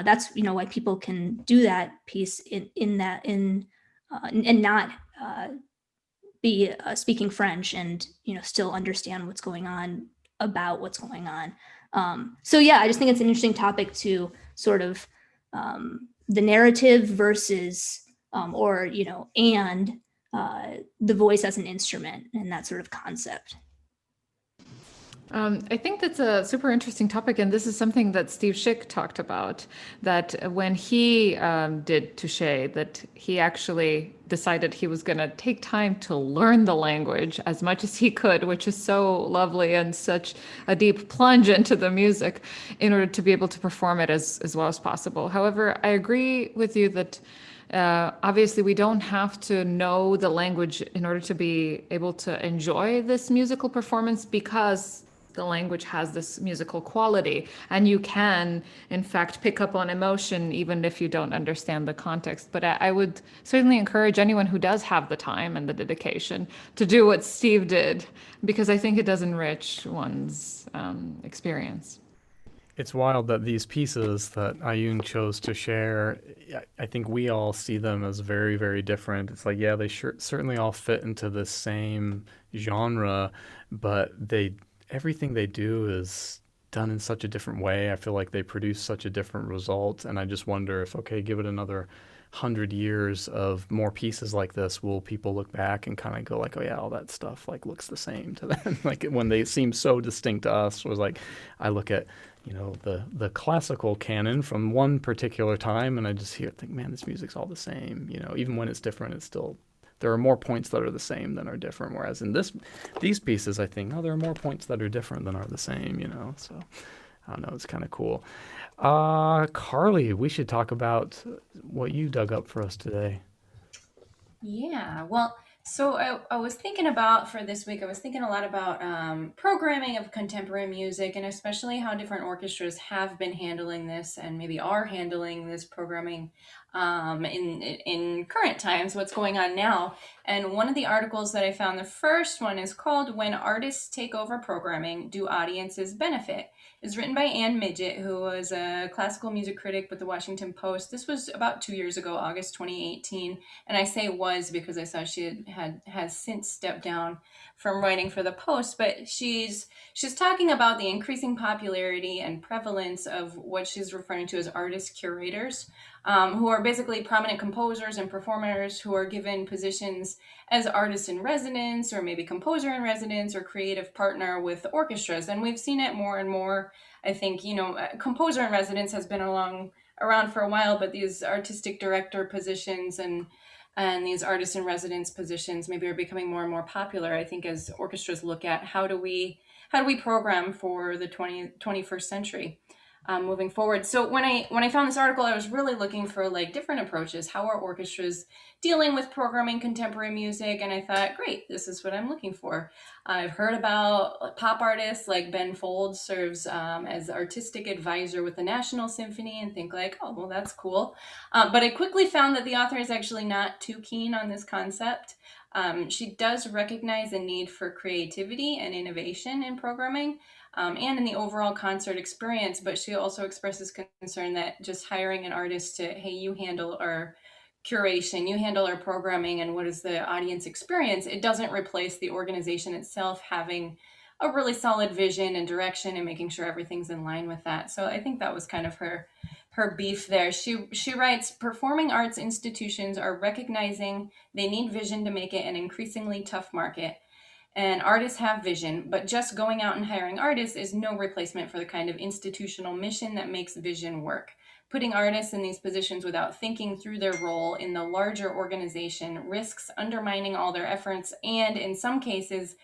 that's, why people can do that piece and not be speaking French and, still understand what's going on about what's going on. So yeah, I just think it's an interesting topic to sort of the narrative versus and the voice as an instrument and that sort of concept. I think that's a super interesting topic, and this is something that Steve Schick talked about. That when he did Touche, that he actually decided he was going to take time to learn the language as much as he could, which is so lovely and such a deep plunge into the music, in order to be able to perform it as well as possible. However, I agree with you that. Obviously, we don't have to know the language in order to be able to enjoy this musical performance, because the language has this musical quality, and you can in fact pick up on emotion even if you don't understand the context. But I would certainly encourage anyone who does have the time and the dedication to do what Steve did, because I think it does enrich one's experience. It's wild that these pieces that Aiyun chose to share, I think we all see them as very, very different. It's like, yeah, they certainly all fit into the same genre, but everything they do is done in such a different way. I feel like they produce such a different result, and I just wonder if, okay, give it another 100 years of more pieces like this, will people look back and kind of go like, oh yeah, all that stuff like looks the same to them? Like when they seem so distinct to us, was like, I look at the classical canon from one particular time, and I just think, man, this music's all the same. Even when it's different, it's still, there are more points that are the same than are different. Whereas in these pieces, I think, no, there are more points that are different than are the same. So I don't know, it's kind of cool. Karli, we should talk about what you dug up for us today. Yeah, well, so I was thinking about for this week, I was thinking a lot about programming of contemporary music, and especially how different orchestras have been handling this and maybe are handling this programming in current times, what's going on now. And one of the articles that I found, the first one is called "When Artists Take Over Programming, Do Audiences Benefit?" It's written by Ann Midget, who was a classical music critic with the Washington Post. This was about 2 years ago, August 2018. And I say was because I saw she has since stepped down from writing for the Post. But she's talking about the increasing popularity and prevalence of what she's referring to as artist curators, who are basically prominent composers and performers who are given positions as artist in residence, or maybe composer in residence, or creative partner with orchestras. And we've seen it more and more. I think, composer in residence has been around for a while, but these artistic director positions and these artist in residence positions maybe are becoming more and more popular, I think, as orchestras look at how do we program for the 21st century. Moving forward. So when I found this article, I was really looking for like different approaches. How are orchestras dealing with programming contemporary music? And I thought, great, this is what I'm looking for. I've heard about pop artists like Ben Folds serves as artistic advisor with the National Symphony, and think like, oh, well, that's cool. But I quickly found that the author is actually not too keen on this concept. She does recognize the need for creativity and innovation in programming, and in the overall concert experience, but she also expresses concern that just hiring an artist to, hey, you handle our curation, you handle our programming, and what is the audience experience, it doesn't replace the organization itself having a really solid vision and direction and making sure everything's in line with that. So I think that was kind of her beef there. She writes, performing arts institutions are recognizing they need vision to make it an increasingly tough market. And artists have vision, but just going out and hiring artists is no replacement for the kind of institutional mission that makes vision work. Putting artists in these positions without thinking through their role in the larger organization risks undermining all their efforts, and in some cases,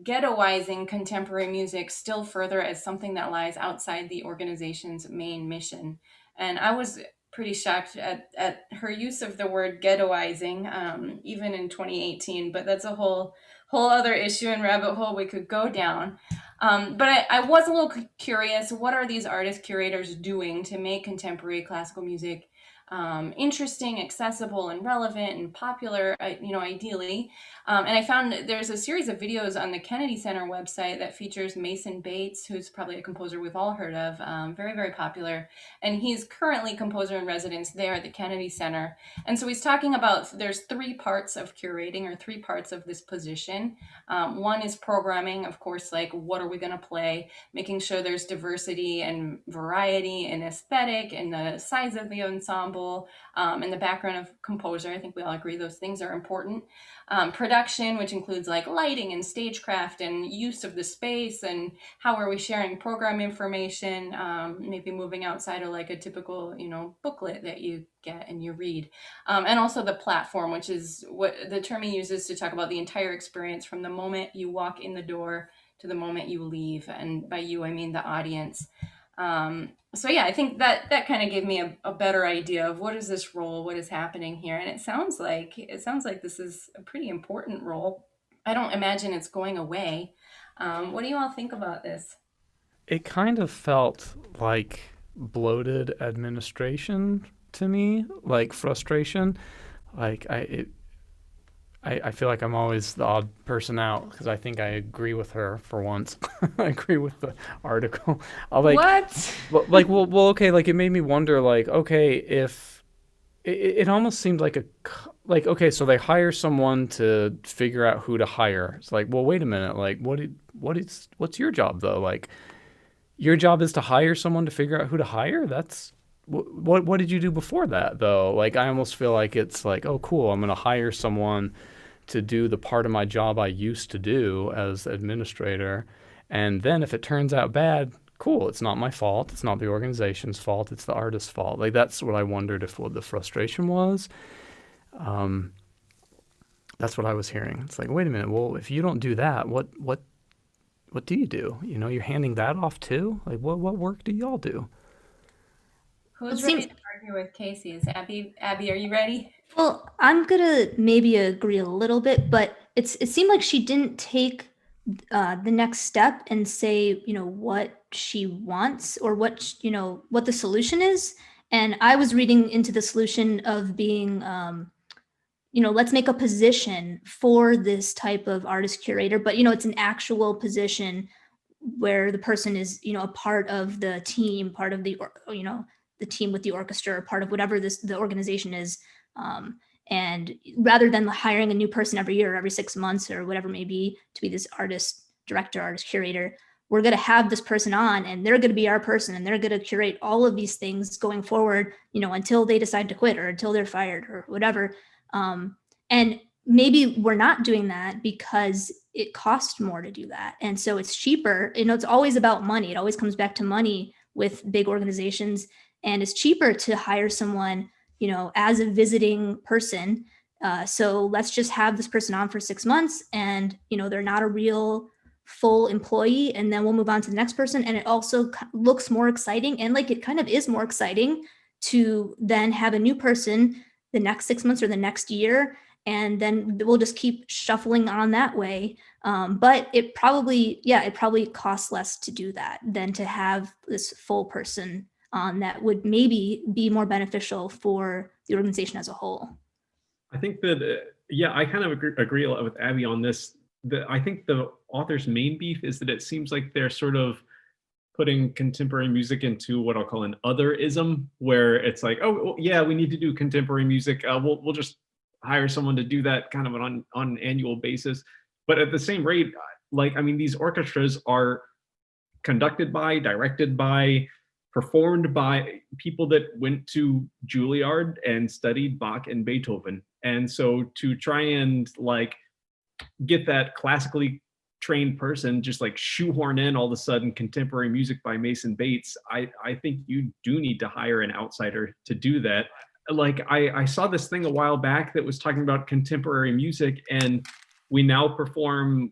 ghettoizing contemporary music still further as something that lies outside the organization's main mission. And I was pretty shocked at her use of the word ghettoizing, even in 2018, but that's a whole other issue and rabbit hole we could go down. But I was a little curious, what are these artist curators doing to make contemporary classical music interesting, accessible, and relevant and popular, ideally. And I found there's a series of videos on the Kennedy Center website that features Mason Bates, who's probably a composer we've all heard of, very, very popular. And he's currently composer in residence there at the Kennedy Center. And so he's talking about, there's 3 parts of curating, or 3 parts of this position. One is programming, of course, like what are we going to play, making sure there's diversity and variety and aesthetic and the size of the ensemble, ensemble, and the background of composer. I think we all agree those things are important. Production, which includes like lighting and stagecraft and use of the space and how are we sharing program information, maybe moving outside of like a typical, booklet that you get and you read. And also the platform, which is what the term he uses to talk about the entire experience from the moment you walk in the door to the moment you leave. And by you, I mean the audience. So yeah, I think that kind of gave me a better idea of what is this role, what is happening here. And it sounds like this is a pretty important role. I don't imagine it's going away. What do you all think about this? It kind of felt like bloated administration to me, like frustration. Like I feel like I'm always the odd person out because I think I agree with her for once. I agree with the article. I like, What? well, okay. Like it made me wonder. Like, okay, if it almost seemed like okay, so they hire someone to figure out who to hire. It's like, well, wait a minute. Like, what's your job though? Like, your job is to hire someone to figure out who to hire. That's what did you do before that though? Like, I almost feel like it's like, oh, cool. I'm gonna hire someone to do the part of my job I used to do as administrator. And then if it turns out bad, cool, it's not my fault. It's not the organization's fault. It's the artist's fault. Like that's what I wondered if what the frustration was. That's what I was hearing. It's like, wait a minute. Well, if you don't do that, what do you do? You're handing that off too? Like what work do y'all do? Who's It ready seems to argue with Casey? Is Abby? Abby, are you ready? Well, I'm gonna maybe agree a little bit, but it seemed like she didn't take the next step and say, what she wants or what the solution is. And I was reading into the solution of being, let's make a position for this type of artist curator, but it's an actual position where the person is, a part of the team, part of the team with the orchestra, or part of whatever the organization is. And rather than hiring a new person every year or every 6 months or whatever it may be to be this artist director, artist curator, we're going to have this person on and they're going to be our person and they're going to curate all of these things going forward, until they decide to quit or until they're fired or whatever. And maybe we're not doing that because it costs more to do that. And so it's cheaper. It's always about money. It always comes back to money with big organizations. And it's cheaper to hire someone, as a visiting person. So let's just have this person on for 6 months and, they're not a real full employee. And then we'll move on to the next person. And it also looks more exciting. And like, it kind of is more exciting to then have a new person the next 6 months or the next year. And then we'll just keep shuffling on that way. But it probably costs less to do that than to have this full person on that would maybe be more beneficial for the organization as a whole. I think that, I kind of agree a lot with Abby on this. I think the author's main beef is that it seems like they're sort of putting contemporary music into what I'll call an otherism, where it's like, oh, well, yeah, we need to do contemporary music. We'll just hire someone to do that kind of on an annual basis. But at the same rate, these orchestras are conducted by, directed by, performed by people that went to Juilliard and studied Bach and Beethoven. And so to try and get that classically trained person just shoehorn in all of a sudden contemporary music by Mason Bates, I think you do need to hire an outsider to do that. I saw this thing a while back that was talking about contemporary music, and we now perform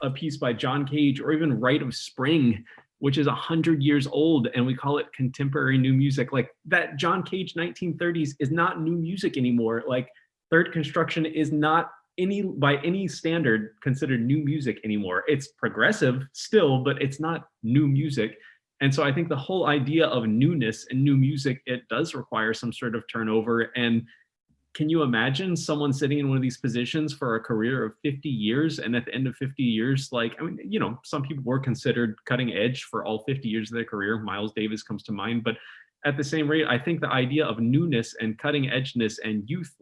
a piece by John Cage or even Rite of Spring, which is 100 years old, and we call it contemporary new music. Like that John Cage 1930s is not new music anymore. Third Construction is not by any standard considered new music anymore. It's progressive still, but it's not new music. And so I think the whole idea of newness and new music, it does require some sort of turnover. And can you imagine someone sitting in one of these positions for a career of 50 years? And at the end of 50 years, some people were considered cutting edge for all 50 years of their career. Miles Davis comes to mind. But at the same rate, I think the idea of newness and cutting edgeness and youth,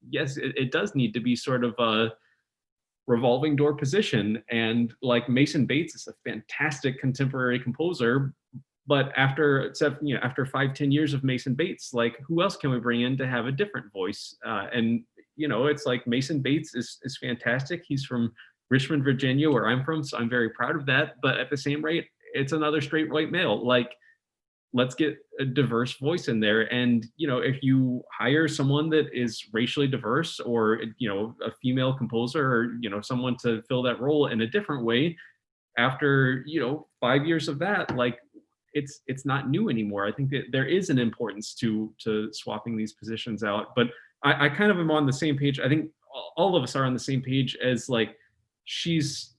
yes, it does need to be sort of a revolving door position. And Mason Bates is a fantastic contemporary composer, But after 5-10 years of Mason Bates, like who else can we bring in to have a different voice? And it's like Mason Bates is fantastic. He's from Richmond, Virginia, where I'm from, so I'm very proud of that. But at the same rate, it's another straight white male. Like, let's get a diverse voice in there. And if you hire someone that is racially diverse, or a female composer, or someone to fill that role in a different way, after 5 years of that, like it's not new anymore. I think that there is an importance to swapping these positions out. But I kind of am on the same page. I think all of us are on the same page as like she's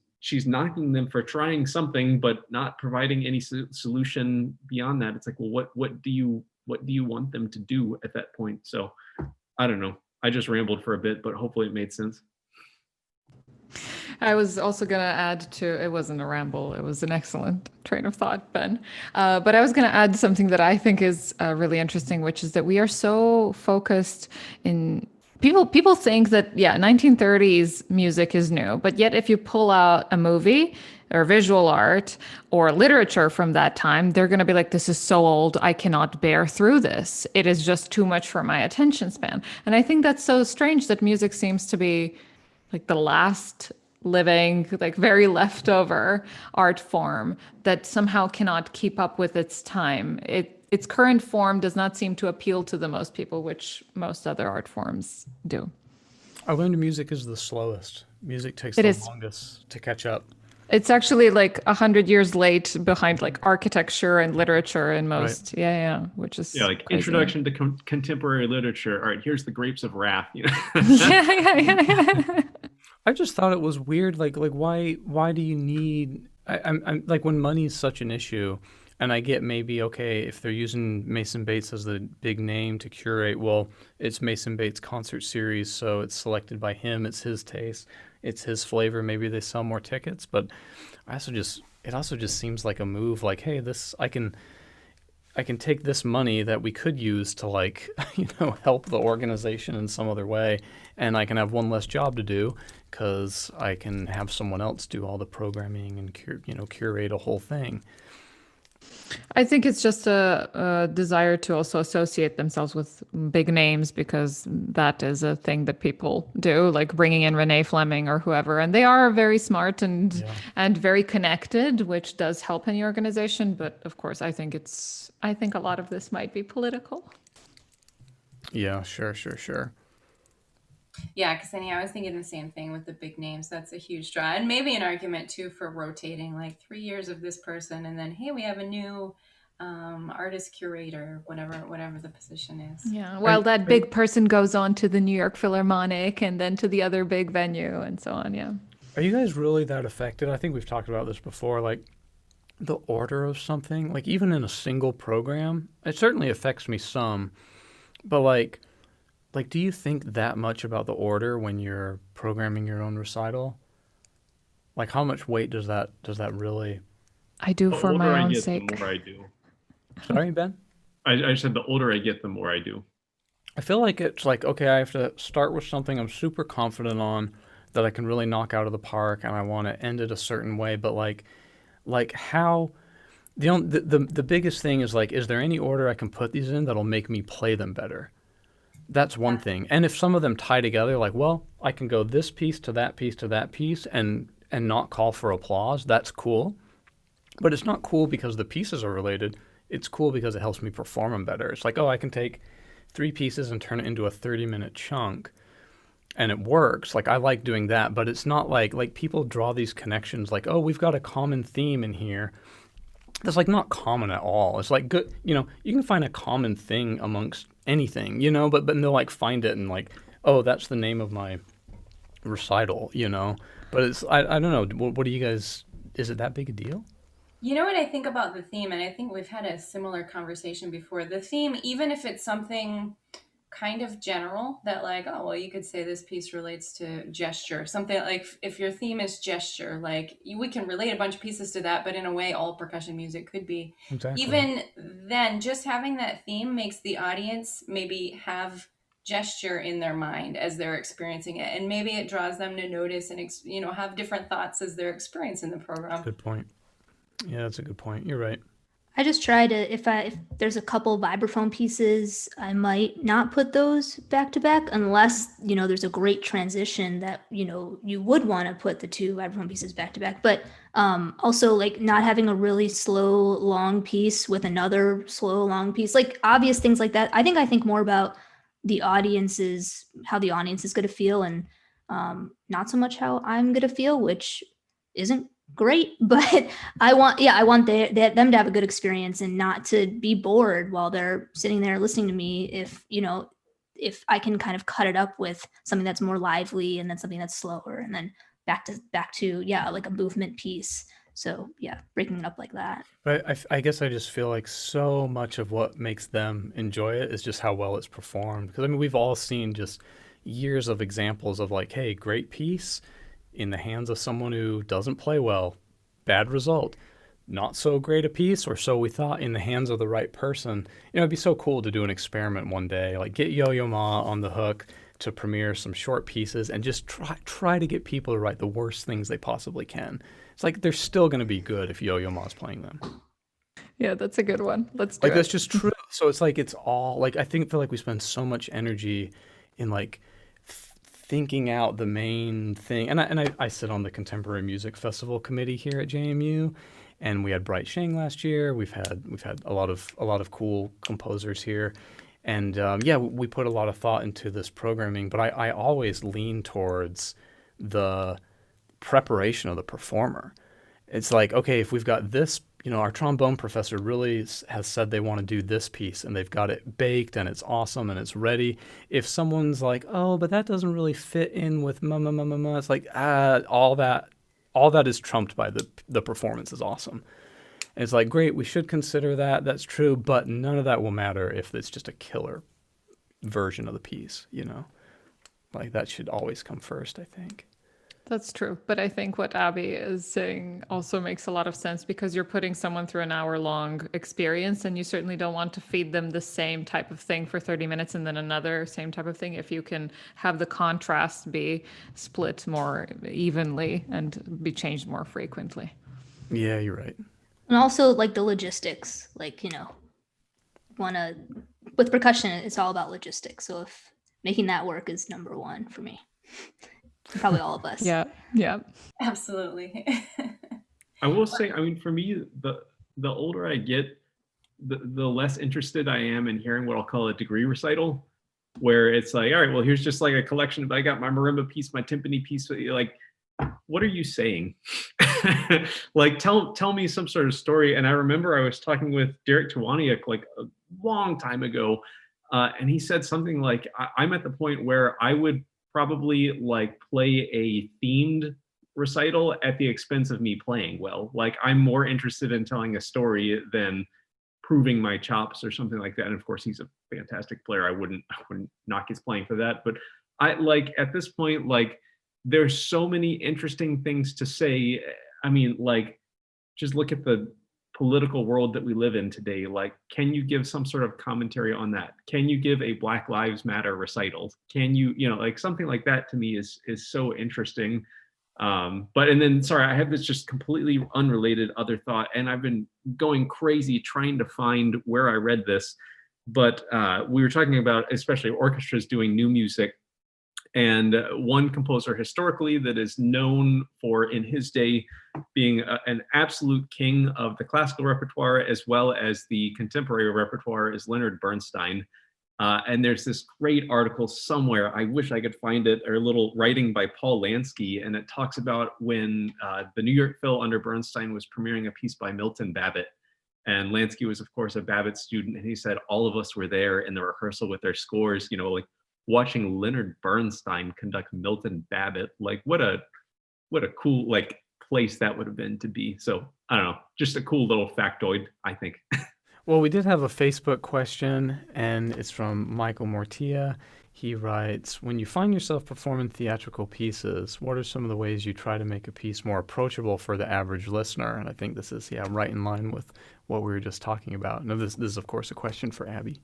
knocking them for trying something but not providing any solution beyond that. It's like, well, what do you want them to do at that point? So I don't know. I just rambled for a bit, but hopefully it made sense. I was also going to add to, it wasn't a ramble, it was an excellent train of thought, Ben. But I was going to add something that I think is really interesting, which is that we are so focused in people think that, yeah, 1930s music is new, but yet if you pull out a movie or visual art or literature from that time, they're going to be like, this is so old, I cannot bear through this. It is just too much for my attention span. And I think that's so strange that music seems to be like the last living, like very leftover art form that somehow cannot keep up with its time. Its current form does not seem to appeal to the most people, which most other art forms do. I learned music is the slowest. Music takes It the is. longest to catch up. It's actually like 100 years late behind like architecture and literature and most, yeah, which is like crazy. introduction to contemporary literature. All right, here's the Grapes of Wrath. yeah. I just thought it was weird. Like why do you need? I'm like, when money is such an issue, and I get maybe, okay, if they're using Mason Bates as the big name to curate, well, it's Mason Bates concert series, so it's selected by him. It's his taste. It's his flavor. Maybe they sell more tickets, but it also just seems like a move. Like, hey, I can take this money that we could use to, like, help the organization in some other way, and I can have one less job to do because I can have someone else do all the programming and curate a whole thing. I think it's just a desire to also associate themselves with big names, because that is a thing that people do, like bringing in Renee Fleming or whoever. And they are very smart and very connected, which does help any organization. But of course, I think a lot of this might be political. Yeah, sure. Yeah, Ksenija, I was thinking the same thing with the big names. That's a huge draw. And maybe an argument, too, for rotating, like 3 years of this person, and then, hey, we have a new artist curator, whatever the position is. Yeah, well, that big person goes on to the New York Philharmonic and then to the other big venue and so on, yeah. Are you guys really that affected? I think we've talked about this before, like the order of something, like even in a single program, it certainly affects me some, but like, do you think that much about the order when you're programming your own recital? Like, how much weight does that really? I do, for my own sake. The more I do. Sorry, Ben? I said the older I get, the more I do. I feel like it's like, okay, I have to start with something I'm super confident on that I can really knock out of the park, and I want to end it a certain way. But like how the biggest thing is, like, is there any order I can put these in that'll make me play them better? That's one thing. And if some of them tie together, like, well, I can go this piece to that piece to that piece and not call for applause, that's cool. But it's not cool because the pieces are related. It's cool because it helps me perform them better. It's like, oh, I can take 3 pieces and turn it into a 30-minute chunk, and it works. Like, I like doing that, but it's not like people draw these connections like, oh, we've got a common theme in here. That's like not common at all. It's like, good, you can find a common thing amongst anything, but they'll like find it and like, oh, that's the name of my recital, but it's, I don't know. What do you guys, is it that big a deal? You know what I think about the theme, and I think we've had a similar conversation before. The theme, even if it's something kind of general that, like, oh, well, you could say this piece relates to gesture, something like, if your theme is gesture, like, we can relate a bunch of pieces to that, but in a way, all percussion music could be. Exactly. Even then, just having that theme makes the audience maybe have gesture in their mind as they're experiencing it, and maybe it draws them to notice and have different thoughts as they're experiencing the program. Good point. Yeah, that's a good point. You're right. I just try to, if there's a couple vibraphone pieces, I might not put those back to back unless, there's a great transition that, you would want to put the two vibraphone pieces back to back. But also like not having a really slow, long piece with another slow, long piece, like obvious things like that. I think more about how the audience is going to feel, and not so much how I'm going to feel, which isn't great, but I want them to have a good experience and not to be bored while they're sitting there listening to me. If I can kind of cut it up with something that's more lively and then something that's slower and then back to like a movement piece. So yeah, breaking it up like that. But I guess I just feel like so much of what makes them enjoy it is just how well it's performed. Because I mean, we've all seen just years of examples of like, hey, great piece in the hands of someone who doesn't play well, bad result. Not so great a piece, or so we thought, in the hands of the right person. It'd be so cool to do an experiment one day, like get Yo-Yo Ma on the hook to premiere some short pieces and just try to get people to write the worst things they possibly can. It's like they're still going to be good if Yo-Yo Ma's playing them. Yeah, that's a good one. Let's do Like it. that's just true. So it's like it's all like I feel like we spend so much energy in like thinking out the main thing. And I sit on the Contemporary Music Festival committee here at JMU, and we had Bright Shang last year. We've had a lot of cool composers here, and we put a lot of thought into this programming. But I always lean towards the preparation of the performer. It's like, okay, if we've got this, our trombone professor really has said they want to do this piece and they've got it baked and it's awesome and it's ready. If someone's like, oh, but that doesn't really fit in with it's like, all that is trumped by the performance is awesome. And it's like, great, we should consider that. That's true, but none of that will matter if it's just a killer version of the piece, Like that should always come first, I think. That's true. But I think what Abby is saying also makes a lot of sense, because you're putting someone through an hour-long experience, and you certainly don't want to feed them the same type of thing for 30 minutes and then another same type of thing. If you can have the contrast be split more evenly and be changed more frequently. Yeah, you're right. And also like the logistics, like, with percussion, it's all about logistics. So if making that work is number one for me. Probably all of us. Yeah. Absolutely. I will say, I mean, for me, the older I get, the less interested I am in hearing what I'll call a degree recital, where it's like, all right, well, here's just like a collection of, I got my marimba piece, my timpani piece, like, what are you saying? Like, tell me some sort of story. And I remember I was talking with Derek Tuwaniak like a long time ago, and he said something like, I'm at the point where I would probably like play a themed recital at the expense of me playing well. Like I'm more interested in telling a story than proving my chops or something like that. And of course, he's a fantastic player. I wouldn't knock his playing for that. But I like at this point, like there's so many interesting things to say. I mean, like just look at the political world that we live in today. Like, can you give some sort of commentary on that? Can you give a Black Lives Matter recital? Can you, like something like that to me is so interesting. And then, sorry, I have this just completely unrelated other thought, and I've been going crazy trying to find where I read this, but we were talking about, especially orchestras doing new music. And one composer historically that is known for, in his day, being an absolute king of the classical repertoire as well as the contemporary repertoire is Leonard Bernstein. And there's this great article somewhere, I wish I could find it, or a little writing by Paul Lansky, and it talks about when the New York Phil under Bernstein was premiering a piece by Milton Babbitt. And Lansky was, of course, a Babbitt student, and he said all of us were there in the rehearsal with their scores, like watching Leonard Bernstein conduct Milton Babbitt. Like what a cool like place that would have been to be. So I don't know, just a cool little factoid, I think. Well, we did have a Facebook question, and it's from Michael Mortia. He writes, when you find yourself performing theatrical pieces, what are some of the ways you try to make a piece more approachable for the average listener? And I think this is, right in line with what we were just talking about. Now, this is, of course, a question for Abby.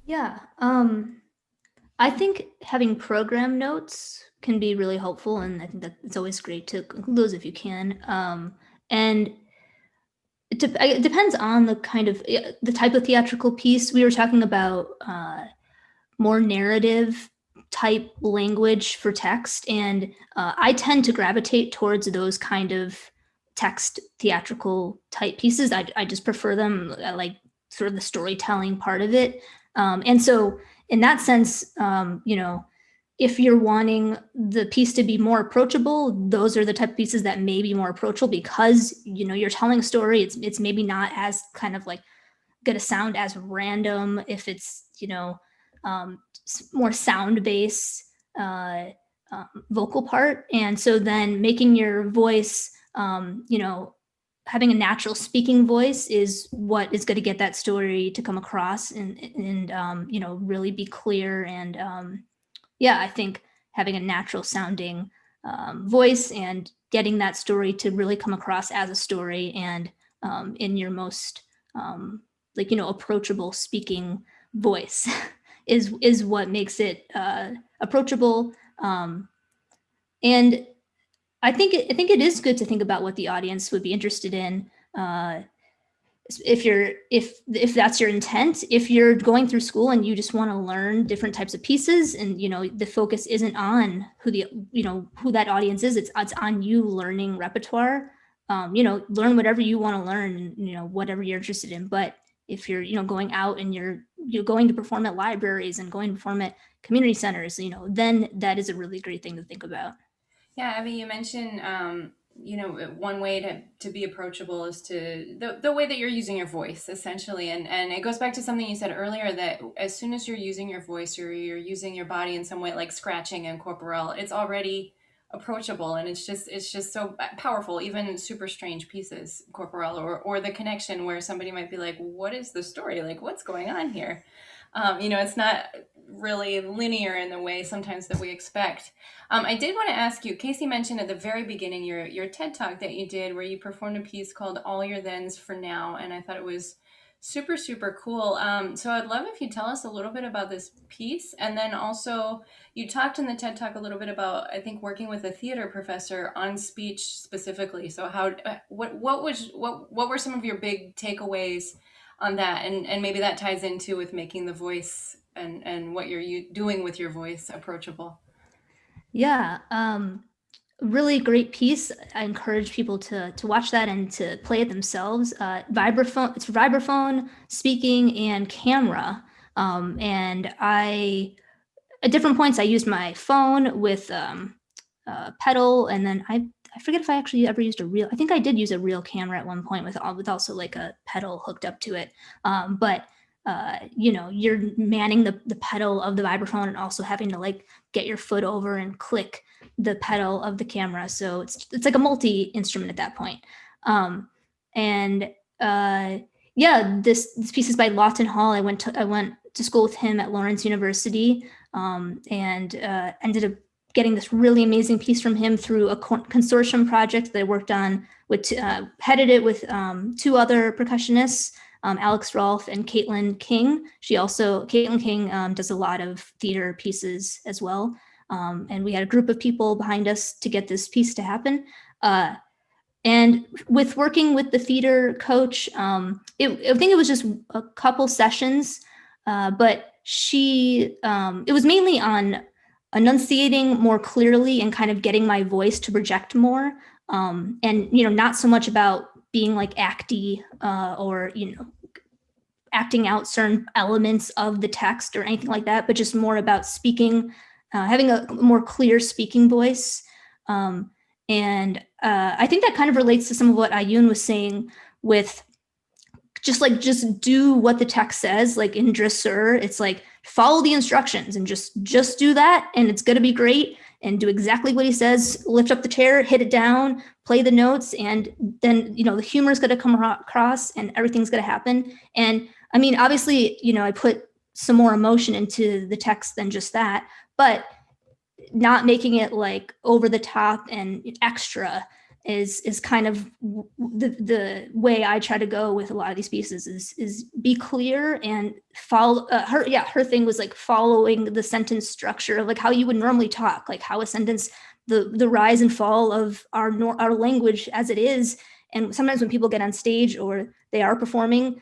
Yeah. I think having program notes can be really helpful, and I think that it's always great to include those if you can. And It depends on the kind of the type of theatrical piece. We were talking about more narrative type language for text, and I tend to gravitate towards those kind of text theatrical type pieces. I just prefer them. I like sort of the storytelling part of it, and so in that sense, if you're wanting the piece to be more approachable, those are the type of pieces that may be more approachable because you're telling a story. It's maybe not as kind of like going to sound as random if it's more sound based vocal part, and so then making your voice, having a natural speaking voice is what is going to get that story to come across and really be clear and I think having a natural sounding voice and getting that story to really come across as a story and in your most approachable speaking voice is what makes it approachable. And I think it is good to think about what the audience would be interested in. If that's your intent, if you're going through school and you just want to learn different types of pieces and the focus isn't on who that audience is, it's on you learning repertoire. Learn whatever you want to learn, whatever you're interested in. But if you're going out and you're going to perform at libraries and going to perform at community centers, then that is a really great thing to think about. Yeah, Abby, you mentioned one way to be approachable is to the way that you're using your voice, essentially. And it goes back to something you said earlier, that as soon as you're using your voice or you're using your body in some way, like scratching and corporal, it's already approachable. And it's just so powerful. Even super strange pieces, corporal, or the connection where somebody might be like, what is the story? Like, what's going on here? It's not really linear in the way sometimes that we expect. I did want to ask you, Casey mentioned at the very beginning your TED Talk that you did where you performed a piece called All Your Thens for Now, and I thought it was super, super cool. So I'd love if you tell us a little bit about this piece, and then also you talked in the TED Talk a little bit about, I think, working with a theater professor on speech specifically. So what were some of your big takeaways on that, and maybe that ties into with making the voice and what you're doing with your voice approachable? Yeah, really great piece. I encourage people to watch that and to play it themselves. Vibraphone, it's vibraphone, speaking, and camera. And at different points, I used my phone with pedal, and then I forget if I actually ever used I think I did use a real camera at one point with also like a pedal hooked up to it. But you're manning the pedal of the vibraphone and also having to like get your foot over and click the pedal of the camera. So it's like a multi-instrument at that point. This piece is by Lawton Hall. I went to school with him at Lawrence University, and ended up getting this really amazing piece from him through a consortium project that I worked on headed it with two other percussionists, Alex Rolfe and Caitlin King. Caitlin King does a lot of theater pieces as well. And we had a group of people behind us to get this piece to happen. And with working with the theater coach, I think it was just a couple sessions, but it was mainly on enunciating more clearly and kind of getting my voice to project more. And, not so much about being like acty or, acting out certain elements of the text or anything like that, but just more about speaking, having a more clear speaking voice. And I think that kind of relates to some of what Aiyun was saying with just do what the text says, like in dressur. It's like follow the instructions and just do that, and it's gonna be great, and do exactly what he says. Lift up the chair, hit it down, play the notes, and then the humor is gonna come across and everything's gonna happen. And I mean, obviously, I put some more emotion into the text than just that, but not making it like over the top and extra is kind of the way I try to go with a lot of these pieces is be clear and follow. Her thing was like following the sentence structure of like how you would normally talk, like how a sentence, the rise and fall of our language as it is And sometimes when people get on stage or they are performing,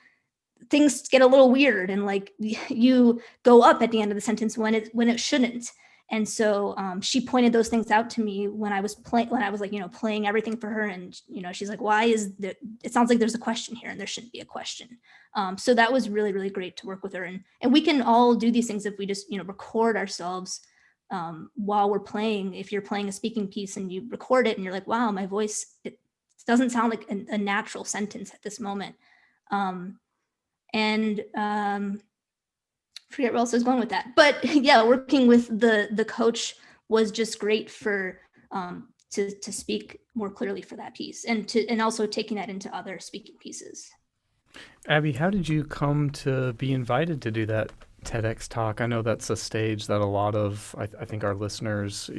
things get a little weird, and like you go up at the end of the sentence when it shouldn't. And so she pointed those things out to me when I was like, playing everything for her. And, she's like, why is there, it sounds like there's a question here and there shouldn't be a question. So that was really, really great to work with her. And we can all do these things if we just, record ourselves while we're playing. If you're playing a speaking piece and you record it and you're like, wow, my voice, it doesn't sound like a natural sentence at this moment. Forget where else I was going with that, but yeah, working with the coach was just great for to speak more clearly for that piece, and also taking that into other speaking pieces. Abby, how did you come to be invited to do that TEDx talk? I know that's a stage that a lot of I think our listeners,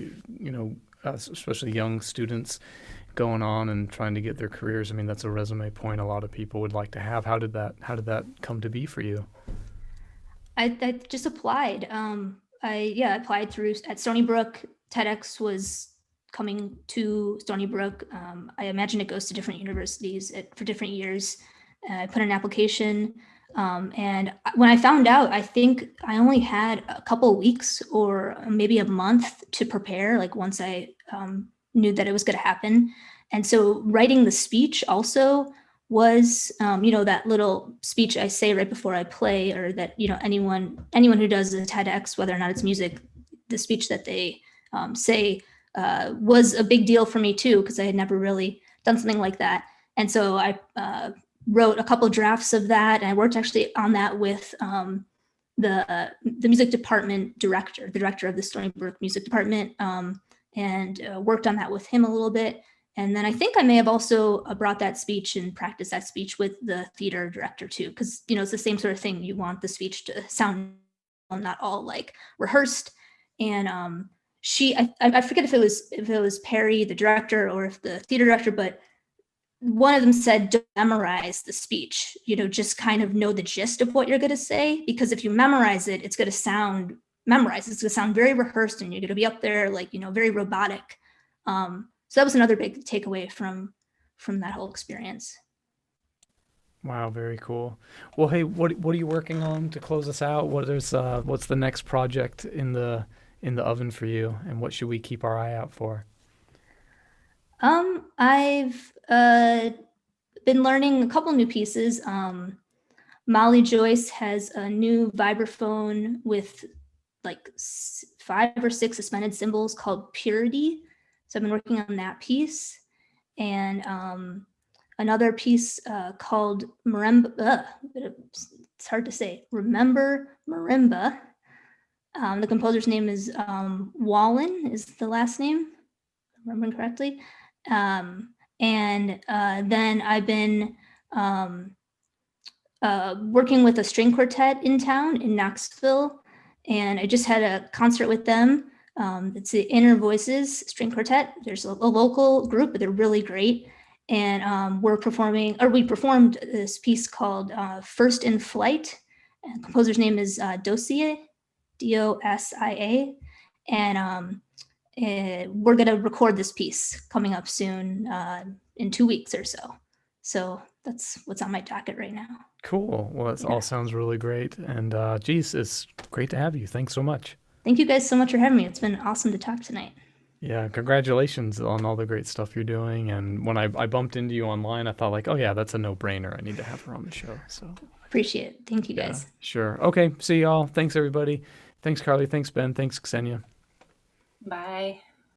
especially young students going on and trying to get their careers. I mean, that's a resume point a lot of people would like to have. How did that come to be for you? I just applied. I applied through at Stony Brook. TEDx was coming to Stony Brook. I imagine it goes to different universities for different years. I put in an application, and when I found out, I think I only had a couple of weeks or maybe a month to prepare. Like once I knew that it was going to happen, and so writing the speech also was that little speech I say right before I play, or that anyone who does a TEDx, whether or not it's music, the speech that they say was a big deal for me too, because I had never really done something like that. And so I wrote a couple drafts of that, and I worked actually on that with the music department director, the director of the Stony Brook music department, and worked on that with him a little bit. And then I think I may have also brought that speech and practiced that speech with the theater director too, because it's the same sort of thing. You want the speech to sound not all like rehearsed. And I forget if it was Perry, the director, or if the theater director, but one of them said, don't memorize the speech, just kind of know the gist of what you're going to say, because if you memorize it, it's going to sound memorized. It's going to sound very rehearsed, and you're going to be up there like, very robotic. So that was another big takeaway from that whole experience. Wow, very cool. Well, hey, what are you working on to close us out? What's the next project in the oven for you, and what should we keep our eye out for? I've been learning a couple new pieces. Molly Joyce has a new vibraphone with like 5 or 6 suspended cymbals called Purity. So I've been working on that piece, and another piece called Marimba. It's hard to say. Remember Marimba. The composer's name is Wallen is the last name, if I'm remembering correctly. And then I've been working with a string quartet in town in Knoxville, and I just had a concert with them. It's the Inner Voices String Quartet. There's a local group, but they're really great. And we performed this piece called First in Flight. And the composer's name is Dosia, Dosia. And we're going to record this piece coming up soon in 2 weeks or so. So that's what's on my docket right now. Cool. Well, that all sounds really great. And geez, it's great to have you. Thanks so much. Thank you guys so much for having me. It's been awesome to talk tonight. Yeah, congratulations on all the great stuff you're doing. And when I bumped into you online, I thought like, oh yeah, that's a no-brainer. I need to have her on the show. So appreciate it. Thank you guys. Yeah, sure. Okay. See y'all. Thanks everybody. Thanks Karli. Thanks Ben. Thanks Ksenija. Bye.